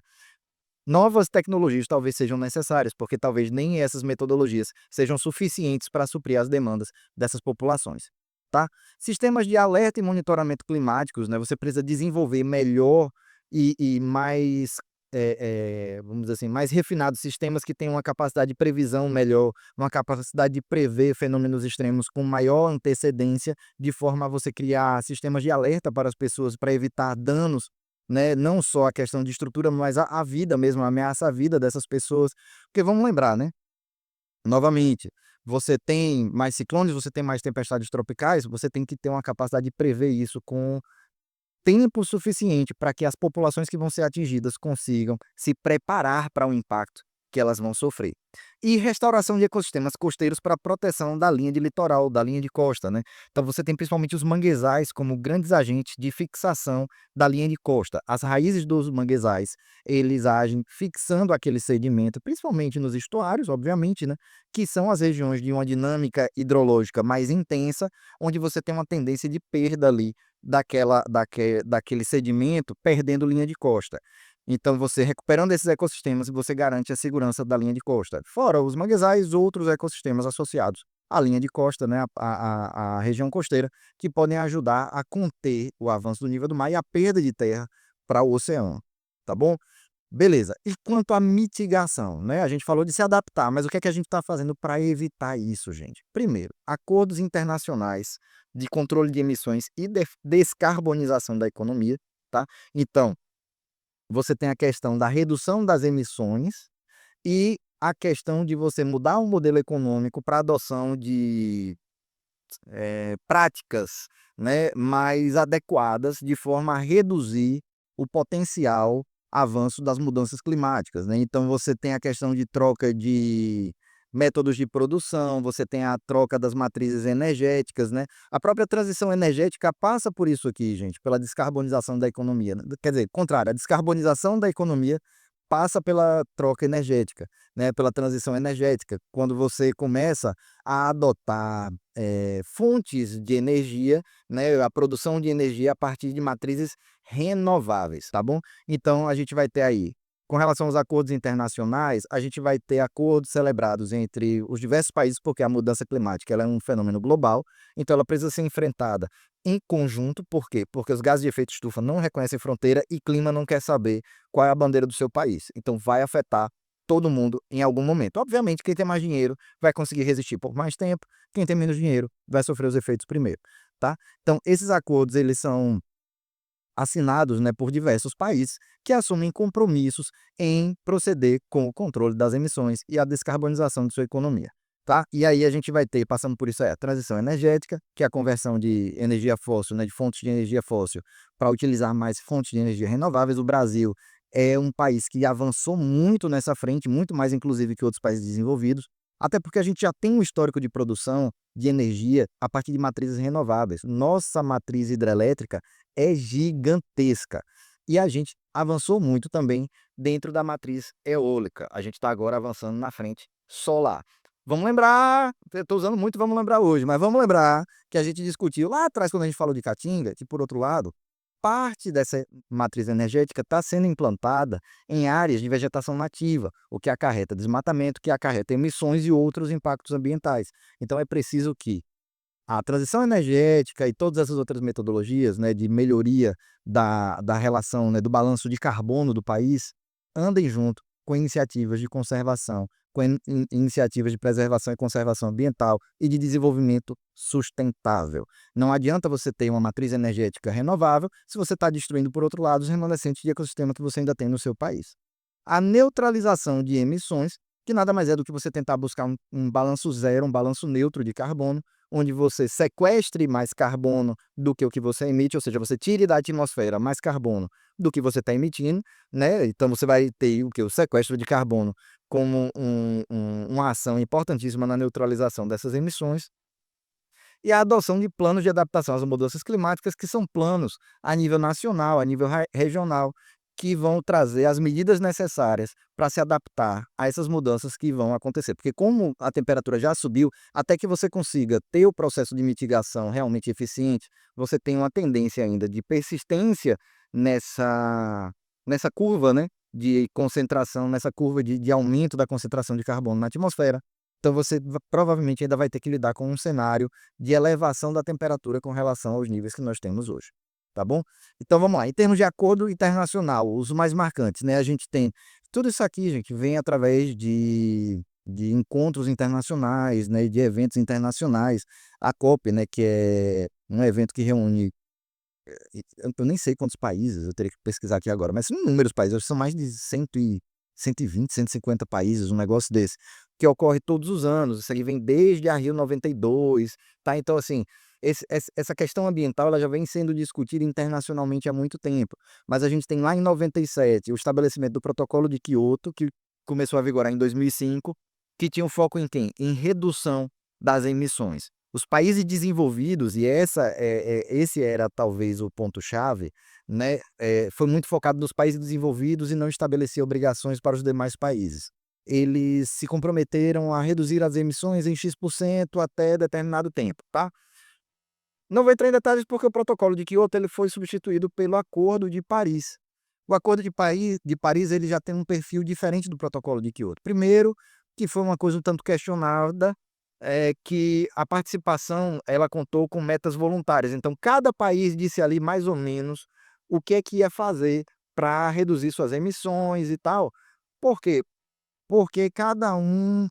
novas tecnologias talvez sejam necessárias, porque talvez nem essas metodologias sejam suficientes para suprir as demandas dessas populações, tá? Sistemas de alerta e monitoramento climáticos, né, você precisa desenvolver melhor e mais, vamos dizer assim, mais refinados sistemas que tenham uma capacidade de previsão melhor, uma capacidade de prever fenômenos extremos com maior antecedência, de forma a você criar sistemas de alerta para as pessoas, para evitar danos, né, não só a questão de estrutura, mas a vida mesmo, a ameaça à vida dessas pessoas. Porque vamos lembrar, né, novamente, você tem mais ciclones, você tem mais tempestades tropicais, você tem que ter uma capacidade de prever isso com tempo suficiente para que as populações que vão ser atingidas consigam se preparar para o impacto que elas vão sofrer. E restauração de ecossistemas costeiros para proteção da linha de litoral, da linha de costa, né? Então você tem principalmente os manguezais como grandes agentes de fixação da linha de costa. As raízes dos manguezais, eles agem fixando aquele sedimento, principalmente nos estuários, obviamente, né? Que são as regiões de uma dinâmica hidrológica mais intensa, onde você tem uma tendência de perda ali daquele sedimento, perdendo linha de costa. Então, você recuperando esses ecossistemas, você garante a segurança da linha de costa. Fora os manguezais, outros ecossistemas associados à linha de costa, né, à região costeira, que podem ajudar a conter o avanço do nível do mar e a perda de terra para o oceano, tá bom? Beleza. E quanto à mitigação, né? A gente falou de se adaptar, mas o que é que a gente está fazendo para evitar isso, gente? Primeiro, acordos internacionais de controle de emissões e descarbonização da economia, tá? Então, você tem a questão da redução das emissões e a questão de você mudar o modelo econômico para adoção de práticas, né, mais adequadas, de forma a reduzir o potencial avanço das mudanças climáticas, né. Então você tem a questão de troca de métodos de produção, você tem a troca das matrizes energéticas, né. A própria transição energética passa por isso aqui, gente, pela descarbonização da economia, né. Quer dizer, contrário, a descarbonização da economia passa pela troca energética, né, pela transição energética. Quando você começa a adotar fontes de energia, né, a produção de energia a partir de matrizes renováveis, tá bom? Então a gente vai ter aí, com relação aos acordos internacionais, a gente vai ter acordos celebrados entre os diversos países, porque a mudança climática ela é um fenômeno global, então ela precisa ser enfrentada em conjunto. Por quê? Porque os gases de efeito estufa não reconhecem fronteira e clima não quer saber qual é a bandeira do seu país. Então vai afetar todo mundo em algum momento. Obviamente, quem tem mais dinheiro vai conseguir resistir por mais tempo, quem tem menos dinheiro vai sofrer os efeitos primeiro, tá? Então, esses acordos, eles são assinados, né, por diversos países que assumem compromissos em proceder com o controle das emissões e a descarbonização de sua economia, tá? E aí a gente vai ter, passando por isso, a transição energética, que é a conversão de energia fóssil, né, de fontes de energia fóssil para utilizar mais fontes de energia renováveis. O Brasil é um país que avançou muito nessa frente, muito mais inclusive que outros países desenvolvidos, até porque a gente já tem um histórico de produção de energia a partir de matrizes renováveis. Nossa matriz hidrelétrica é gigantesca. E a gente avançou muito também dentro da matriz eólica. A gente está agora avançando na frente solar. Vamos lembrar, eu estou usando muito, vamos lembrar hoje, mas vamos lembrar que a gente discutiu lá atrás, quando a gente falou de Caatinga, que, por outro lado, parte dessa matriz energética está sendo implantada em áreas de vegetação nativa, o que acarreta desmatamento, que acarreta emissões e outros impactos ambientais. Então é preciso que a transição energética e todas essas outras metodologias, né, de melhoria da relação, né, do balanço de carbono do país, andem junto com iniciativas de conservação, com iniciativas de preservação e conservação ambiental e de desenvolvimento sustentável. Não adianta você ter uma matriz energética renovável se você está destruindo, por outro lado, os remanescentes de ecossistema que você ainda tem no seu país. A neutralização de emissões, que nada mais é do que você tentar buscar um balanço zero, um balanço neutro de carbono, onde você sequestre mais carbono do que o que você emite, ou seja, você tire da atmosfera mais carbono do que você está emitindo, né? Então você vai ter o que? O sequestro de carbono como uma ação importantíssima na neutralização dessas emissões, e a adoção de planos de adaptação às mudanças climáticas, que são planos a nível nacional, a nível regional, que vão trazer as medidas necessárias para se adaptar a essas mudanças que vão acontecer. Porque como a temperatura já subiu, até que você consiga ter o processo de mitigação realmente eficiente, você tem uma tendência ainda de persistência nessa curva, né, de concentração, nessa curva de aumento da concentração de carbono na atmosfera. Então você provavelmente ainda vai ter que lidar com um cenário de elevação da temperatura com relação aos níveis que nós temos hoje, tá bom? Então vamos lá, em termos de acordo internacional, os mais marcantes, né, a gente tem tudo isso aqui, gente, vem através de encontros internacionais, né, de eventos internacionais. A COP, né, que é um evento que reúne, eu nem sei quantos países, eu teria que pesquisar aqui agora, mas são inúmeros países, acho que são mais de 120, 150 países, um negócio desse, que ocorre todos os anos. Isso aí vem desde a Rio 92, tá? Então, assim, essa questão ambiental ela já vem sendo discutida internacionalmente há muito tempo. Mas a gente tem lá em 97 o estabelecimento do Protocolo de Quioto, que começou a vigorar em 2005, que tinha um foco em quem? Em redução das emissões. Os países desenvolvidos, e esse era talvez o ponto-chave, né, foi muito focado nos países desenvolvidos e não estabelecia obrigações para os demais países. Eles se comprometeram a reduzir as emissões em X% até determinado tempo, tá? Não vou entrar em detalhes porque o protocolo de Kyoto ele foi substituído pelo Acordo de Paris. O Acordo de Paris ele já tem um perfil diferente do protocolo de Kyoto. Primeiro, que foi uma coisa um tanto questionada, é que a participação ela contou com metas voluntárias. Então, cada país disse ali mais ou menos o que é que ia fazer para reduzir suas emissões e tal. Por quê? Porque cada um,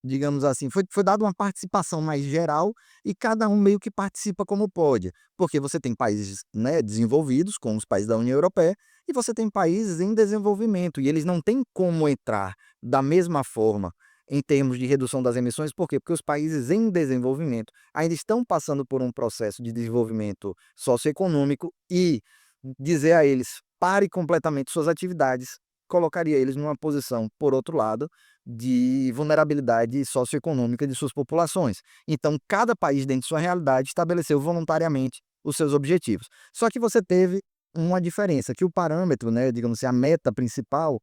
digamos assim, foi dada uma participação mais geral e cada um meio que participa como pode. Porque você tem países, né, desenvolvidos, como os países da União Europeia, e você tem países em desenvolvimento, e eles não têm como entrar da mesma forma em termos de redução das emissões. Por quê? Porque os países em desenvolvimento ainda estão passando por um processo de desenvolvimento socioeconômico, e dizer a eles pare completamente suas atividades colocaria eles numa posição, por outro lado, de vulnerabilidade socioeconômica de suas populações. Então, cada país, dentro de sua realidade, estabeleceu voluntariamente os seus objetivos. Só que você teve uma diferença, que o parâmetro, né, digamos assim, a meta principal,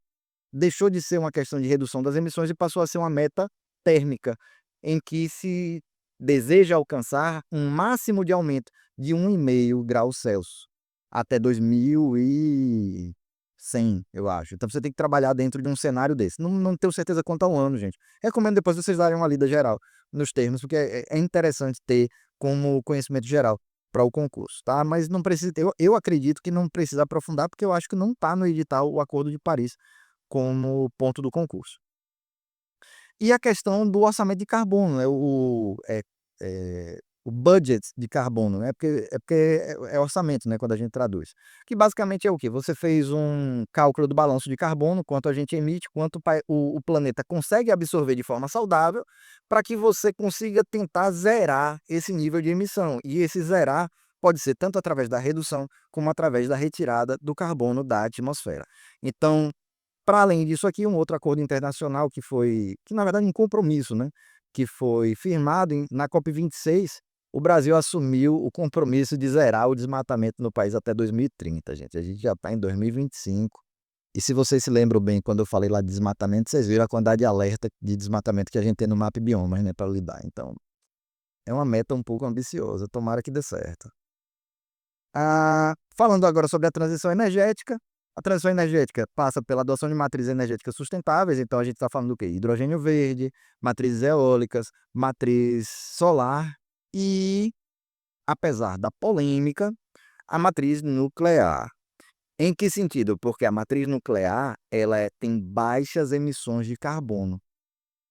deixou de ser uma questão de redução das emissões e passou a ser uma meta térmica, em que se deseja alcançar um máximo de aumento de 1,5 graus Celsius até 2100, eu acho. Então você tem que trabalhar dentro de um cenário desse. Não tenho certeza quanto ao ano, gente. Recomendo depois vocês darem uma lida geral nos termos, porque é interessante ter como conhecimento geral para o concurso, tá? Mas não precisa ter, eu acredito que não precisa aprofundar, porque eu acho que não está no edital o Acordo de Paris como ponto do concurso. E a questão do orçamento de carbono, né, o budget de carbono, né, porque é orçamento, né, quando a gente traduz. Que basicamente é o quê? Você fez um cálculo do balanço de carbono, quanto a gente emite, quanto o planeta consegue absorver de forma saudável, para que você consiga tentar zerar esse nível de emissão. E esse zerar pode ser tanto através da redução, como através da retirada do carbono da atmosfera. Então, para além disso aqui, um outro acordo internacional que na verdade um compromisso, né, que foi firmado na COP26, O Brasil assumiu o compromisso de zerar o desmatamento no país até 2030, gente. A gente já está em 2025. E se vocês se lembram bem, quando eu falei lá de desmatamento, vocês viram a quantidade de alerta de desmatamento que a gente tem no mapa biomas, né, para lidar. Então, é uma meta um pouco ambiciosa. Tomara que dê certo. Falando agora sobre a transição energética passa pela adoção de matrizes energéticas sustentáveis, então a gente está falando do quê? Hidrogênio verde, matrizes eólicas, matriz solar e, apesar da polêmica, a matriz nuclear. Em que sentido? Porque a matriz nuclear, tem baixas emissões de carbono.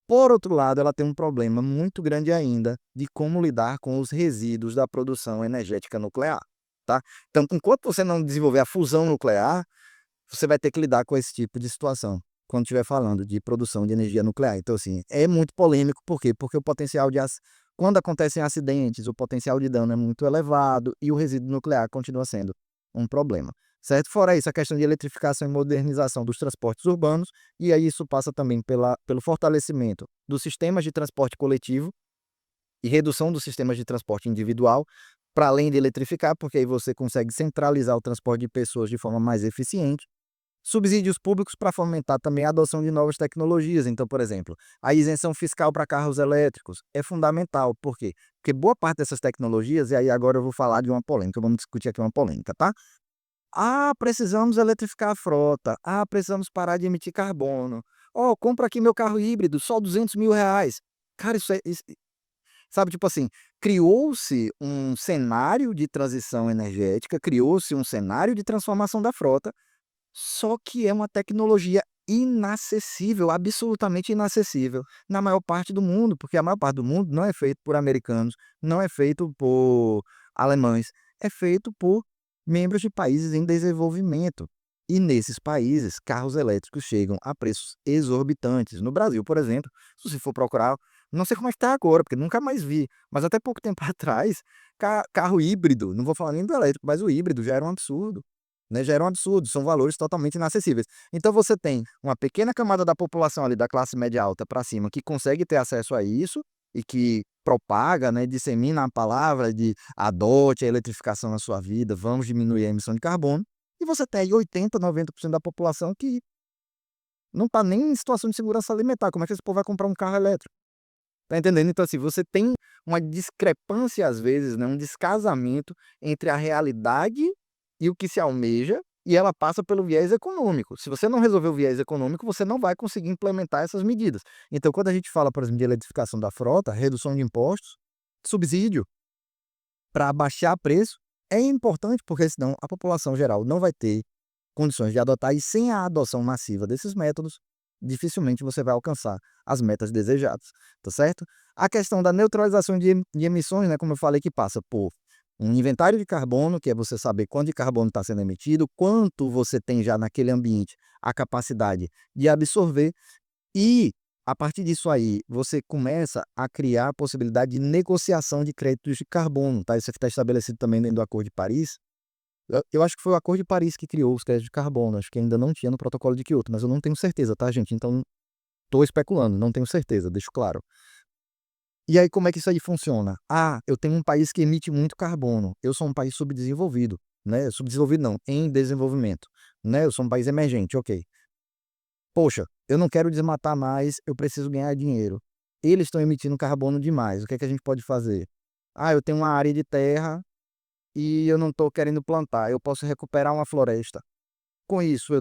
Por outro lado, ela tem um problema muito grande ainda de como lidar com os resíduos da produção energética nuclear, tá? Então, enquanto você não desenvolver a fusão nuclear, você vai ter que lidar com esse tipo de situação, quando estiver falando de produção de energia nuclear. Então, assim, é muito polêmico, por quê? Porque o potencial quando acontecem acidentes, o potencial de dano é muito elevado e o resíduo nuclear continua sendo um problema, certo? Fora isso, a questão de eletrificação e modernização dos transportes urbanos, e aí isso passa também pelo fortalecimento dos sistemas de transporte coletivo e redução dos sistemas de transporte individual, para além de eletrificar, porque aí você consegue centralizar o transporte de pessoas de forma mais eficiente. Subsídios públicos para fomentar também a adoção de novas tecnologias. Então, por exemplo, a isenção fiscal para carros elétricos é fundamental. Por quê? Porque boa parte dessas tecnologias, e aí agora eu vou falar de uma polêmica, vamos discutir aqui uma polêmica, tá? Precisamos eletrificar a frota. Precisamos parar de emitir carbono. Compra aqui meu carro híbrido, só R$ 200.000. Cara, sabe, tipo assim, criou-se um cenário de transição energética, criou-se um cenário de transformação da frota, só que é uma tecnologia inacessível, absolutamente inacessível, na maior parte do mundo, porque a maior parte do mundo não é feito por americanos, não é feito por alemães, é feito por membros de países em desenvolvimento. E nesses países, carros elétricos chegam a preços exorbitantes. No Brasil, por exemplo, se você for procurar, não sei como é que está agora, porque nunca mais vi, mas até pouco tempo atrás, carro híbrido, não vou falar nem do elétrico, mas o híbrido já era um absurdo, né? Já era um absurdo, são valores totalmente inacessíveis. Então você tem uma pequena camada da população ali da classe média alta para cima que consegue ter acesso a isso e que propaga, né, dissemina a palavra de adote a eletrificação na sua vida, vamos diminuir a emissão de carbono. E você tem aí 80, 90% da população que não está nem em situação de segurança alimentar. Como é que esse povo vai comprar um carro elétrico? Tá entendendo? Então, assim, você tem uma discrepância, às vezes, né, um descasamento entre a realidade e o que se almeja, e ela passa pelo viés econômico. Se você não resolver o viés econômico, você não vai conseguir implementar essas medidas. Então, quando a gente fala, por exemplo, de eletrificação da frota, redução de impostos, subsídio para baixar preço, é importante, porque senão a população geral não vai ter condições de adotar, e sem a adoção massiva desses métodos, dificilmente você vai alcançar as metas desejadas, tá certo? A questão da neutralização de emissões, né, como eu falei, que passa por um inventário de carbono, que é você saber quanto de carbono está sendo emitido, quanto você tem já naquele ambiente a capacidade de absorver, e a partir disso aí, você começa a criar a possibilidade de negociação de créditos de carbono, tá? Isso aqui está estabelecido também dentro do Acordo de Paris. Eu acho que foi o Acordo de Paris que criou os créditos de carbono, acho que ainda não tinha no Protocolo de Kyoto, mas eu não tenho certeza, tá, gente? Então, estou especulando, não tenho certeza, deixo claro. E aí, como é que isso aí funciona? Eu tenho um país que emite muito carbono, eu sou um país subdesenvolvido, né? Subdesenvolvido não, em desenvolvimento, né? Eu sou um país emergente, ok. Poxa, eu não quero desmatar mais, eu preciso ganhar dinheiro. Eles estão emitindo carbono demais, o que é que a gente pode fazer? Eu tenho uma área de terra e eu não estou querendo plantar, eu posso recuperar uma floresta. Com isso,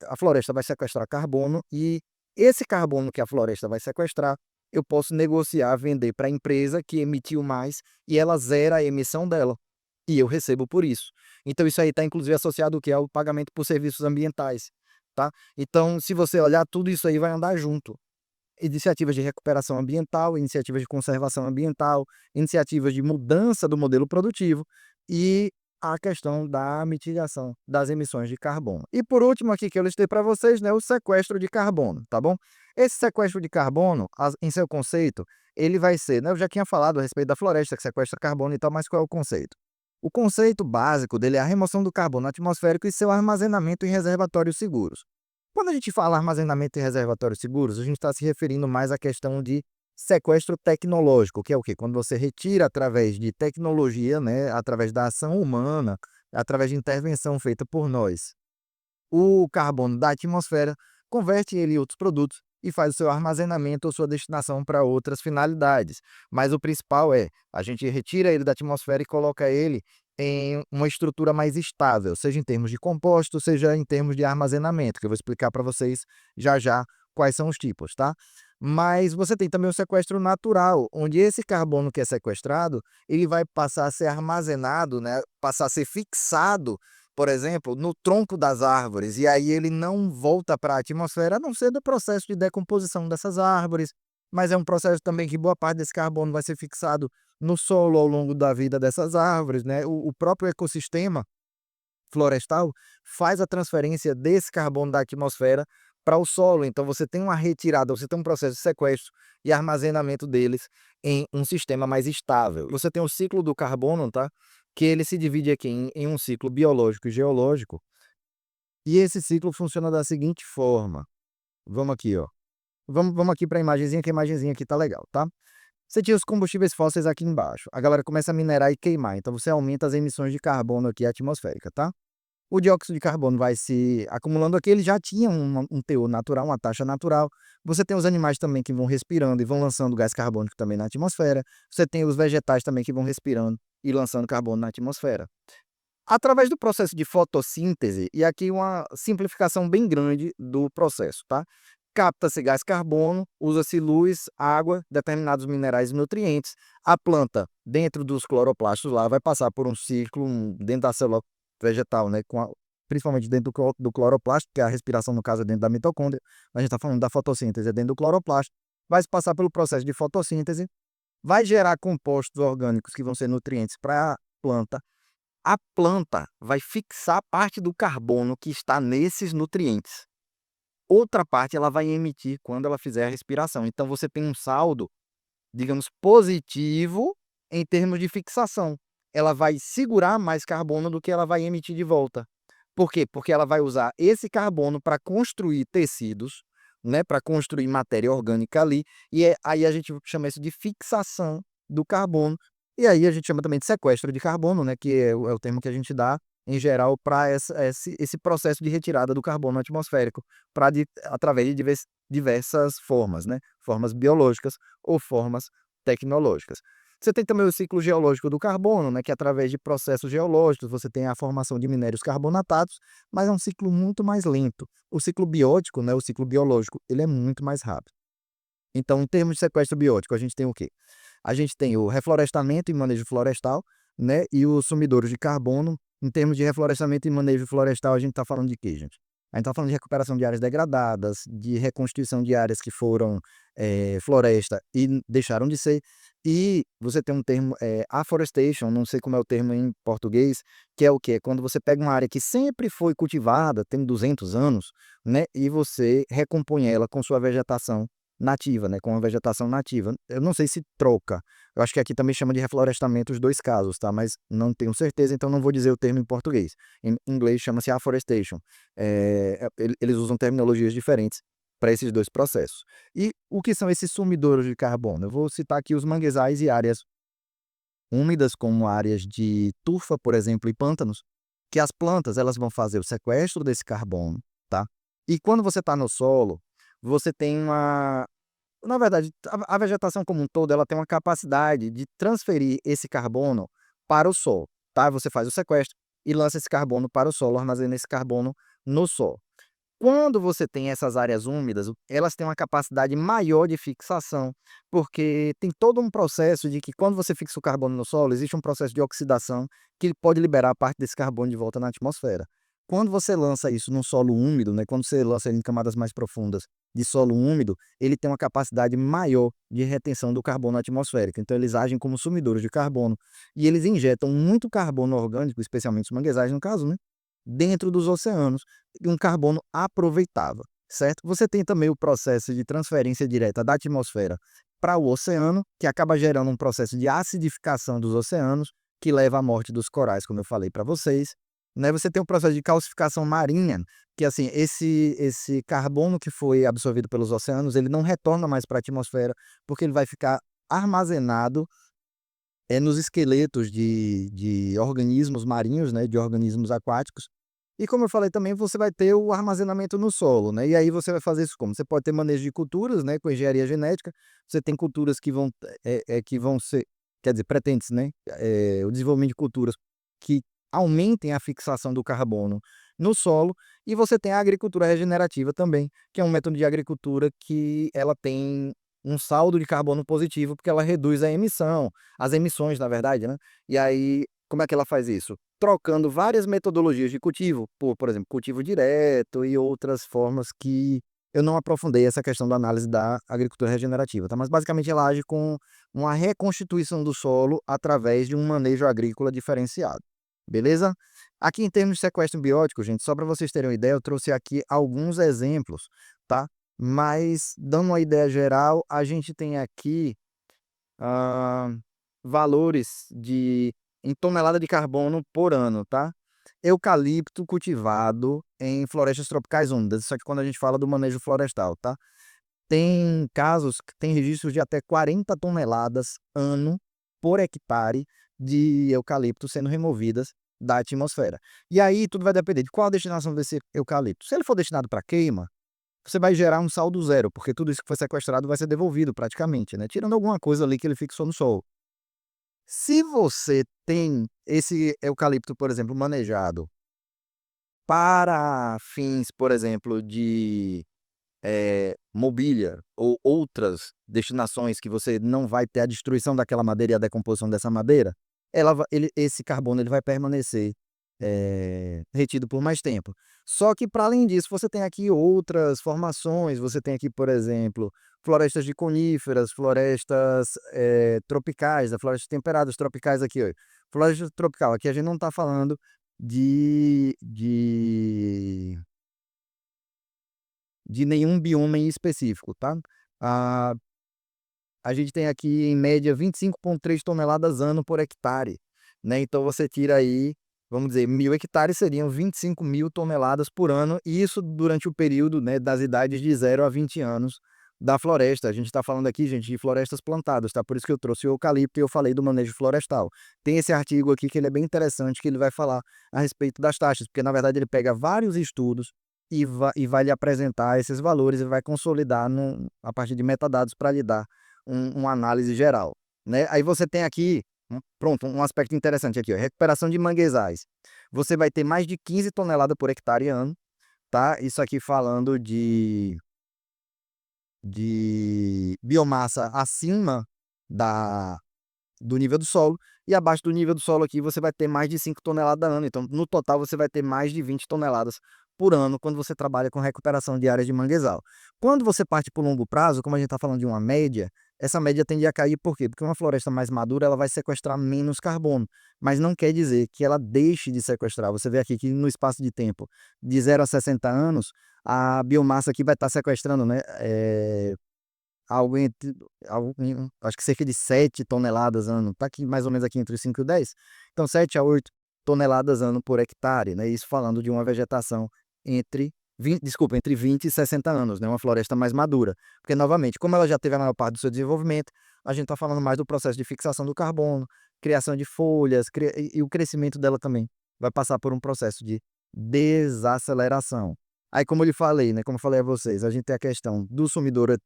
a floresta vai sequestrar carbono, e esse carbono que a floresta vai sequestrar, eu posso negociar, vender para a empresa que emitiu mais e ela zera a emissão dela. E eu recebo por isso. Então, isso aí está inclusive associado ao que? Ao pagamento por serviços ambientais. Tá? Então, se você olhar, tudo isso aí vai andar junto. Iniciativas de recuperação ambiental, iniciativas de conservação ambiental, iniciativas de mudança do modelo produtivo e a questão da mitigação das emissões de carbono. E por último aqui que eu listei para vocês, né, o sequestro de carbono, tá bom? Esse sequestro de carbono, em seu conceito, ele vai ser, né, eu já tinha falado a respeito da floresta que sequestra carbono e tal, mas qual é o conceito? O conceito básico dele é a remoção do carbono atmosférico e seu armazenamento em reservatórios seguros. Quando a gente fala armazenamento em reservatórios seguros, a gente está se referindo mais à questão de sequestro tecnológico, que é o quê? Quando você retira através de tecnologia, né, através da ação humana, através de intervenção feita por nós, o carbono da atmosfera, converte ele em outros produtos e faz o seu armazenamento ou sua destinação para outras finalidades. Mas o principal é, a gente retira ele da atmosfera e coloca ele em uma estrutura mais estável, seja em termos de composto, seja em termos de armazenamento, que eu vou explicar para vocês já já quais são os tipos, tá? Mas você tem também o sequestro natural, onde esse carbono que é sequestrado, ele vai passar a ser armazenado, né, passar a ser fixado, por exemplo, no tronco das árvores, e aí ele não volta para a atmosfera, a não ser do processo de decomposição dessas árvores, mas é um processo também que boa parte desse carbono vai ser fixado no solo ao longo da vida dessas árvores, né? O próprio ecossistema florestal faz a transferência desse carbono da atmosfera para o solo. Então você tem uma retirada, você tem um processo de sequestro e armazenamento deles em um sistema mais estável. Você tem o ciclo do carbono, tá? Que ele se divide aqui em um ciclo biológico e geológico. E esse ciclo funciona da seguinte forma. Vamos aqui, ó. Vamos aqui para a imagenzinha, que a imagenzinha aqui tá legal, tá? Você tinha os combustíveis fósseis aqui embaixo. A galera começa a minerar e queimar. Então você aumenta as emissões de carbono aqui atmosférica, tá? O dióxido de carbono vai se acumulando aqui, ele já tinha um teor natural, uma taxa natural. Você tem os animais também que vão respirando e vão lançando gás carbônico também na atmosfera. Você tem os vegetais também que vão respirando e lançando carbono na atmosfera. Através do processo de fotossíntese, e aqui uma simplificação bem grande do processo, tá? Capta-se gás carbono, usa-se luz, água, determinados minerais e nutrientes. A planta, dentro dos cloroplastos lá, vai passar por um ciclo dentro da célula vegetal, né? Principalmente dentro do cloroplasto, que é a respiração, no caso, é dentro da mitocôndria. A gente está falando da fotossíntese, é dentro do cloroplasto. Vai se passar pelo processo de fotossíntese, vai gerar compostos orgânicos que vão ser nutrientes para a planta. A planta vai fixar parte do carbono que está nesses nutrientes. Outra parte ela vai emitir quando ela fizer a respiração. Então você tem um saldo, digamos, positivo em termos de fixação. Ela vai segurar mais carbono do que ela vai emitir de volta. Por quê? Porque ela vai usar esse carbono para construir tecidos, né, para construir matéria orgânica ali, e aí a gente chama isso de fixação do carbono. E aí a gente chama também de sequestro de carbono, né, que é o termo que a gente dá em geral para esse processo de retirada do carbono atmosférico, através de diversas formas, né, formas biológicas ou formas tecnológicas. Você tem também o ciclo geológico do carbono, né, que através de processos geológicos você tem a formação de minérios carbonatados, mas é um ciclo muito mais lento. O ciclo biótico, né, o ciclo biológico, ele é muito mais rápido. Então, em termos de sequestro biótico, a gente tem o quê? A gente tem o reflorestamento e manejo florestal, né, e os sumidouros de carbono. Em termos de reflorestamento e manejo florestal, a gente está falando de quê, gente? A gente está falando de recuperação de áreas degradadas, de reconstituição de áreas que foram floresta e deixaram de ser. E você tem um termo, afforestation, não sei como é o termo em português, que é o quê? Quando você pega uma área que sempre foi cultivada, tem 200 anos, né, e você recompõe ela com sua vegetação nativa, né, com a vegetação nativa. Eu não sei se troca. Eu acho que aqui também chama de reflorestamento os dois casos, tá? Mas não tenho certeza, então não vou dizer o termo em português. Em inglês chama-se afforestation. Eles usam terminologias diferentes para esses dois processos. E o que são esses sumidouros de carbono? Eu vou citar aqui os manguezais e áreas úmidas, como áreas de turfa, por exemplo, e pântanos, que as plantas elas vão fazer o sequestro desse carbono, tá? E quando você está no solo, você tem uma na verdade, a vegetação como um todo, ela tem uma capacidade de transferir esse carbono para o solo, tá? Você faz o sequestro e lança esse carbono para o solo, armazena esse carbono no solo. Quando você tem essas áreas úmidas, elas têm uma capacidade maior de fixação, porque tem todo um processo de que quando você fixa o carbono no solo, existe um processo de oxidação que pode liberar parte desse carbono de volta na atmosfera. Quando você lança isso num solo úmido, né, quando você lança ele em camadas mais profundas de solo úmido, ele tem uma capacidade maior de retenção do carbono atmosférico. Então eles agem como sumidores de carbono e eles injetam muito carbono orgânico, especialmente os manguezais no caso, né, dentro dos oceanos, e um carbono aproveitável, certo? Você tem também o processo de transferência direta da atmosfera para o oceano, que acaba gerando um processo de acidificação dos oceanos, que leva à morte dos corais, como eu falei para vocês. né, você tem um processo de calcificação marinha, que assim, esse carbono que foi absorvido pelos oceanos, ele não retorna mais para a atmosfera, porque ele vai ficar armazenado, nos esqueletos de organismos marinhos, né, de organismos aquáticos. E como eu falei também, você vai ter o armazenamento no solo, né, e aí você vai fazer isso como? Você pode ter manejo de culturas, né, com engenharia genética, você tem culturas que vão ser, quer dizer, pretende, né, o desenvolvimento de culturas que aumentem a fixação do carbono no solo, e você tem a agricultura regenerativa também, que é um método de agricultura que ela tem um saldo de carbono positivo, porque ela reduz a emissão, as emissões, na verdade, né. E aí, como é que ela faz isso? Trocando várias metodologias de cultivo, por exemplo, cultivo direto e outras formas que eu não aprofundei essa questão da análise da agricultura regenerativa, tá, mas basicamente ela age com uma reconstituição do solo através de um manejo agrícola diferenciado, beleza? Aqui em termos de sequestro biótico, gente, só para vocês terem uma ideia, eu trouxe aqui alguns exemplos, tá, mas dando uma ideia geral, a gente tem aqui hã, valores de em tonelada de carbono por ano, tá. Eucalipto cultivado em florestas tropicais úmidas, isso aqui quando a gente fala do manejo florestal, tá. Tem casos que tem registros de até 40 toneladas ano por hectare de eucalipto sendo removidas da atmosfera. E aí tudo vai depender de qual a destinação desse eucalipto. Se ele for destinado para queima, você vai gerar um saldo zero, porque tudo isso que foi sequestrado vai ser devolvido praticamente, né, tirando alguma coisa ali que ele fixou no solo. Se você tem esse eucalipto, por exemplo, manejado para fins, por exemplo, de, mobília ou outras destinações que você não vai ter a destruição daquela madeira e a decomposição dessa madeira, ela va ele esse carbono ele vai permanecer, retido por mais tempo. Só que para além disso, você tem aqui outras formações, você tem aqui, por exemplo, florestas de coníferas, florestas, tropicais, né, florestas temperadas tropicais aqui, ó. Floresta tropical, aqui a gente não está falando de nenhum bioma em específico, tá. Ah, a gente tem aqui em média 25,3 toneladas ano por hectare, né, então você tira aí, vamos dizer, 1.000 hectares seriam 25.000 toneladas por ano, e isso durante o período, né, das idades de 0 a 20 anos da floresta. A gente está falando aqui, gente, de florestas plantadas, tá, por isso que eu trouxe o eucalipto e eu falei do manejo florestal. Tem esse artigo aqui que ele é bem interessante, que ele vai falar a respeito das taxas, porque na verdade ele pega vários estudos e vai lhe apresentar esses valores e vai consolidar a partir de metadados para lhe dar uma análise geral, né. Aí você tem aqui, pronto, um aspecto interessante aqui, ó, recuperação de manguezais. Você vai ter mais de 15 toneladas por hectare ano, tá. Isso aqui falando de biomassa acima da do nível do solo, e abaixo do nível do solo aqui você vai ter mais de 5 toneladas ano, então no total você vai ter mais de 20 toneladas por ano quando você trabalha com recuperação de áreas de manguezal. Quando você parte para o longo prazo, como a gente está falando de uma média, essa média tende a cair por quê? Porque uma floresta mais madura ela vai sequestrar menos carbono, mas não quer dizer que ela deixe de sequestrar. Você vê aqui que no espaço de tempo de 0 a 60 anos, a biomassa aqui vai estar sequestrando, né, algo entre acho que cerca de 7 toneladas ano, tá aqui mais ou menos aqui entre os 5 e o 10, então 7 a 8 toneladas ano por hectare, né, isso falando de uma vegetação entre 20 e 60 anos, né, uma floresta mais madura. Porque novamente, como ela já teve a maior parte do seu desenvolvimento, a gente está falando mais do processo de fixação do carbono, criação de folhas, e o crescimento dela também vai passar por um processo de desaceleração. Aí como eu lhe falei, né, como eu falei a vocês, a gente tem a questão do sumidouro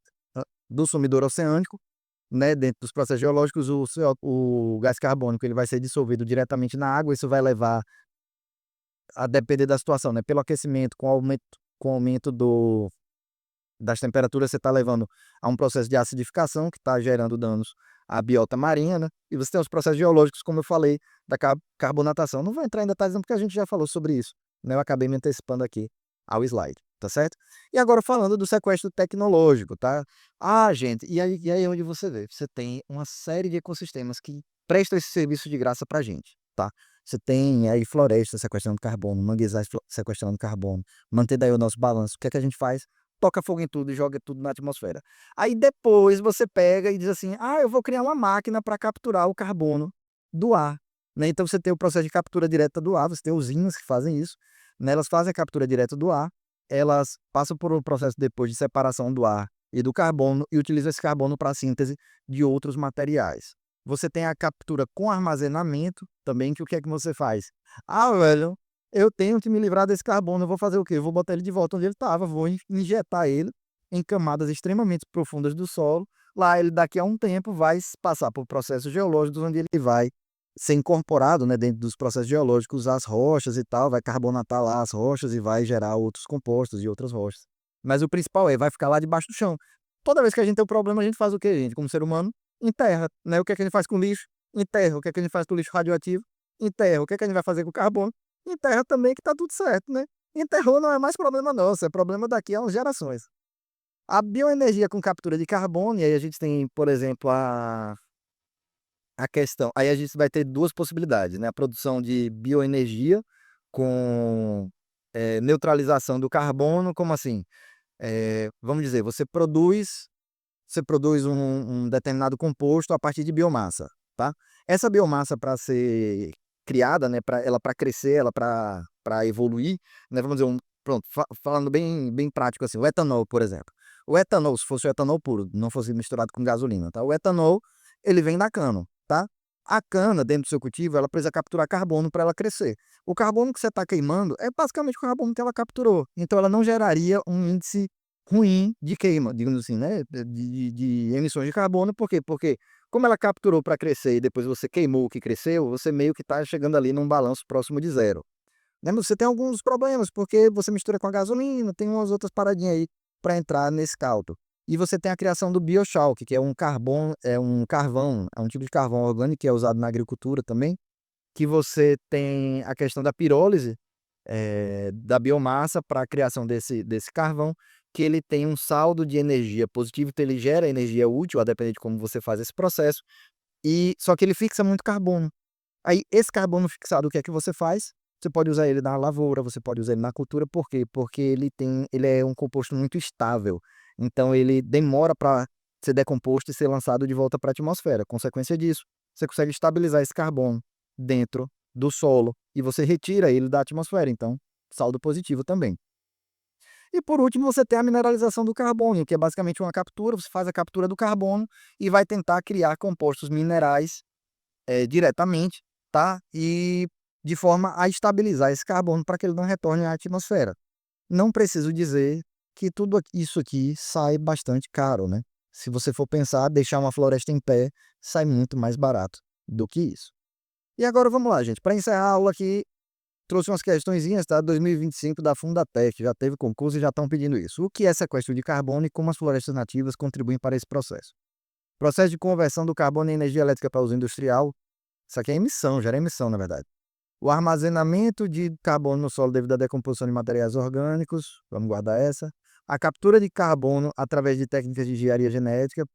oceânico, né, dentro dos processos geológicos, o gás carbônico ele vai ser dissolvido diretamente na água, isso vai levar a depender da situação, né, pelo aquecimento, com o aumento das temperaturas, você está levando a um processo de acidificação que está gerando danos à biota marinha, né, e você tem os processos geológicos, como eu falei, da carbonatação. Não vou entrar em detalhes não, porque a gente já falou sobre isso, né, eu acabei me antecipando aqui ao slide, tá certo? E agora falando do sequestro tecnológico, tá? Ah, gente, e aí é onde você vê, você tem uma série de ecossistemas que prestam esse serviço de graça pra gente, tá? Você tem aí florestas sequestrando carbono, manguezais sequestrando carbono, manter daí o nosso balanço. O que é que a gente faz? Toca fogo em tudo e joga tudo na atmosfera. Aí depois você pega e diz assim: "Ah, eu vou criar uma máquina para capturar o carbono do ar". né? Então você tem o processo de captura direta do ar, você tem usinas que fazem isso, né? Elas fazem a captura direta do ar, elas passam por um processo depois de separação do ar e do carbono e utilizam esse carbono para a síntese de outros materiais. Você tem a captura com armazenamento também, que o que é que você faz? Ah, velho, eu tenho que me livrar desse carbono, eu vou fazer o quê? Eu vou botar ele de volta onde ele estava, vou injetar ele em camadas extremamente profundas do solo. Lá ele daqui a um tempo vai passar por processos geológicos onde ele vai ser incorporado, né, dentro dos processos geológicos às rochas e tal, vai carbonatar lá as rochas e vai gerar outros compostos de outras rochas. Mas o principal vai ficar lá debaixo do chão. Toda vez que a gente tem um problema, a gente faz o quê, gente? Como ser humano, enterra, né? O que é que a gente faz com lixo? Enterra. O que é que a gente faz com lixo radioativo? Enterra. O que é que a gente vai fazer com carbono? Enterra também, que tá tudo certo, né? Enterrou não é mais problema nosso, é problema daqui a umas gerações. A bioenergia com captura de carbono, e aí a gente tem, por exemplo, a questão. Aí a gente vai ter duas possibilidades, né? A produção de bioenergia com neutralização do carbono, como assim? Vamos dizer, você produz um determinado composto a partir de biomassa, tá? Essa biomassa para ser criada, né, para crescer, ela para evoluir, né, vamos dizer, pronto, falando bem prático assim, o etanol, por exemplo. O etanol, se fosse o etanol puro, não fosse misturado com gasolina, tá? O etanol, ele vem da cana, tá? A cana, dentro do seu cultivo, ela precisa capturar carbono para ela crescer. O carbono que você está queimando é basicamente o carbono que ela capturou. Então, ela não geraria um índice ruim de queima, digamos assim, né? De emissões de carbono. Por quê? Porque como ela capturou para crescer e depois você queimou o que cresceu, você meio que está chegando ali num balanço próximo de zero. Né? Mas você tem alguns problemas, porque você mistura com a gasolina, tem umas outras paradinhas aí para entrar nesse cálculo. E você tem a criação do biochalk, que é um carvão, é um tipo de carvão orgânico que é usado na agricultura também, que você tem a questão da pirólise, da biomassa para a criação desse carvão, que ele tem um saldo de energia positivo, então ele gera energia útil, a depender de como você faz esse processo, e só que ele fixa muito carbono. Aí, esse carbono fixado, o que é que você faz? Você pode usar ele na lavoura, você pode usar ele na cultura, por quê? Porque ele é um composto muito estável. Então, ele demora para ser decomposto e ser lançado de volta para a atmosfera. Consequência disso, você consegue estabilizar esse carbono dentro do solo e você retira ele da atmosfera. Então, saldo positivo também. E por último, você tem a mineralização do carbono, que é basicamente uma captura, você faz a captura do carbono e vai tentar criar compostos minerais diretamente, tá? E de forma a estabilizar esse carbono para que ele não retorne à atmosfera. Não preciso dizer que tudo isso aqui sai bastante caro, né? Se você for pensar, deixar uma floresta em pé sai muito mais barato do que isso. E agora vamos lá, gente. Para encerrar a aula aqui, trouxe umas questõezinhas, tá? 2025 da Fundatec, já teve concurso e já estão pedindo isso. O que é sequestro de carbono e como as florestas nativas contribuem para esse processo? Processo de conversão do carbono em energia elétrica para uso industrial. Isso aqui é emissão, gera emissão, na verdade. O armazenamento de carbono no solo devido à decomposição de materiais orgânicos, vamos guardar essa. A captura de carbono através de técnicas de engenharia genética.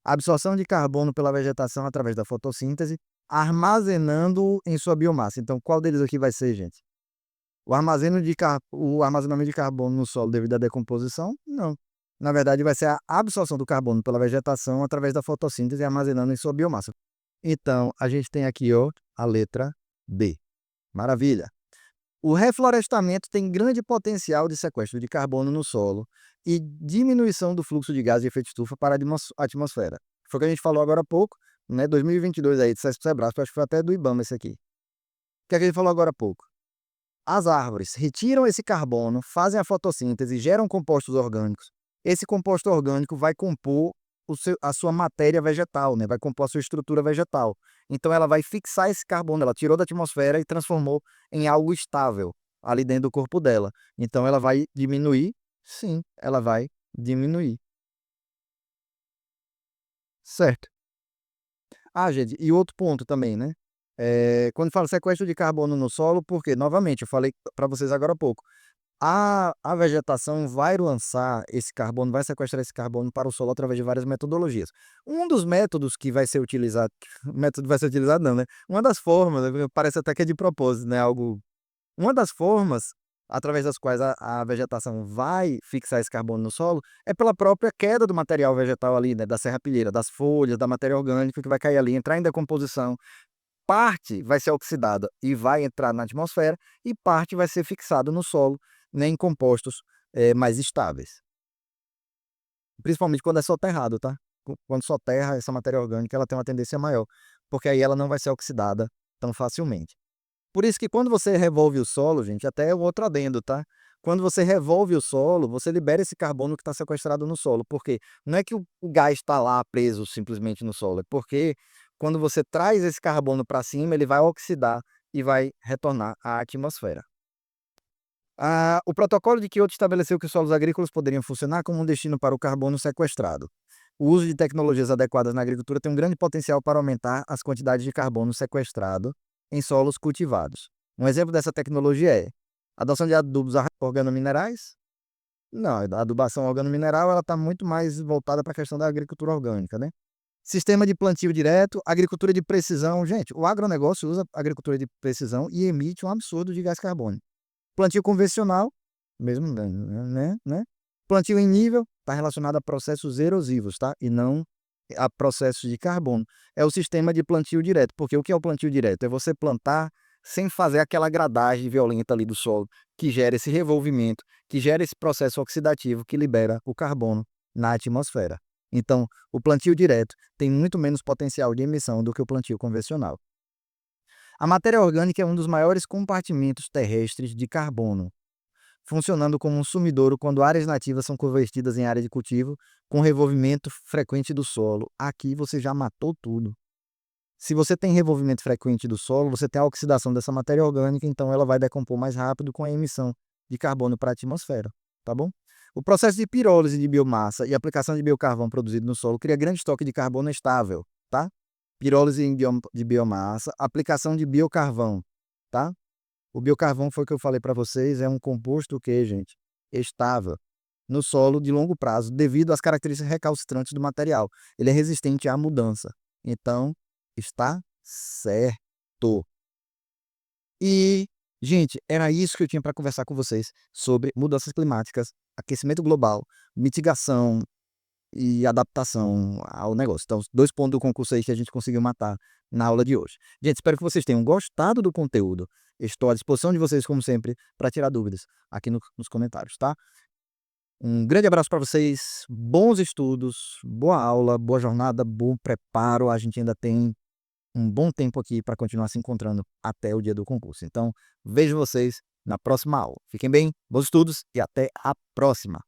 A absorção de carbono pela vegetação através da fotossíntese, armazenando em sua biomassa. Então, qual deles aqui vai ser, gente? O armazenamento de carbono no solo devido à decomposição? Não. Na verdade, vai ser a absorção do carbono pela vegetação através da fotossíntese, armazenando em sua biomassa. Então, a gente tem aqui, ó, a letra B. Maravilha. O reflorestamento tem grande potencial de sequestro de carbono no solo e diminuição do fluxo de gás de efeito estufa para a atmosfera. Foi o que a gente falou agora há pouco, né? 2022 aí, de SESC-Sebrasp, acho que foi até do IBAMA esse aqui. O que é que a gente falou agora há pouco? As árvores retiram esse carbono, fazem a fotossíntese, geram compostos orgânicos. Esse composto orgânico vai compor a sua matéria vegetal, né? Vai compor a sua estrutura vegetal. Então ela vai fixar esse carbono, ela tirou da atmosfera e transformou em algo estável ali dentro do corpo dela. Então ela vai diminuir? Sim, ela vai diminuir. Certo. Ah, gente, e outro ponto também, né? Quando fala sequestro de carbono no solo, porque, novamente, eu falei para vocês agora há pouco, a vegetação vai lançar esse carbono, vai sequestrar esse carbono para o solo através de várias metodologias. Um dos métodos que vai ser utilizado, método vai ser utilizado não, né? Uma das formas, parece até que é de propósito, né? Uma das formas através das quais a vegetação vai fixar esse carbono no solo é pela própria queda do material vegetal ali, né? Da serrapilheira, das folhas, da matéria orgânica que vai cair ali, entrar em decomposição. parte vai ser oxidada e vai entrar na atmosfera, e parte vai ser fixada no solo, né, em compostos mais estáveis. Principalmente quando é soterrado, tá? Quando soterra, essa matéria orgânica ela tem uma tendência maior, porque aí ela não vai ser oxidada tão facilmente. Por isso que quando você revolve o solo, gente, até o outro adendo, tá? Quando você revolve o solo, você libera esse carbono que está sequestrado no solo, porque não é que o gás está lá preso simplesmente no solo, é porque quando você traz esse carbono para cima, ele vai oxidar e vai retornar à atmosfera. O protocolo de Kyoto estabeleceu que os solos agrícolas poderiam funcionar como um destino para o carbono sequestrado. O uso de tecnologias adequadas na agricultura tem um grande potencial para aumentar as quantidades de carbono sequestrado em solos cultivados. Um exemplo dessa tecnologia é a adoção de adubos organominerais. Não, a adubação organomineral ela está muito mais voltada para a questão da agricultura orgânica, né? Sistema de plantio direto, agricultura de precisão. Gente, o agronegócio usa agricultura de precisão e emite um absurdo de gás carbônico. Plantio convencional, mesmo, né? Plantio em nível está relacionado a processos erosivos, tá? E não a processos de carbono. É o sistema de plantio direto, porque o que é o plantio direto? É você plantar sem fazer aquela gradagem violenta ali do solo, que gera esse revolvimento, que gera esse processo oxidativo que libera o carbono na atmosfera. Então, o plantio direto tem muito menos potencial de emissão do que o plantio convencional. A matéria orgânica é um dos maiores compartimentos terrestres de carbono, funcionando como um sumidouro quando áreas nativas são convertidas em área de cultivo, com revolvimento frequente do solo. Aqui você já matou tudo. Se você tem revolvimento frequente do solo, você tem a oxidação dessa matéria orgânica, então ela vai decompor mais rápido com a emissão de carbono para a atmosfera, tá bom? O processo de pirólise de biomassa e aplicação de biocarvão produzido no solo cria grande estoque de carbono estável, tá? Pirólise de biomassa, aplicação de biocarvão, tá? O biocarvão foi o que eu falei para vocês, é um composto que, gente, estável no solo de longo prazo, devido às características recalcitrantes do material. Ele é resistente à mudança. Então, está certo. E, gente, era isso que eu tinha para conversar com vocês sobre mudanças climáticas, aquecimento global, mitigação e adaptação ao negócio. Então, os 2 pontos do concurso aí que a gente conseguiu matar na aula de hoje. Gente, espero que vocês tenham gostado do conteúdo. Estou à disposição de vocês, como sempre, para tirar dúvidas aqui nos comentários, tá? Um grande abraço para vocês, bons estudos, boa aula, boa jornada, bom preparo. A gente ainda tem um bom tempo aqui para continuar se encontrando até o dia do concurso. Então, vejo vocês na próxima aula. Fiquem bem, bons estudos e até a próxima.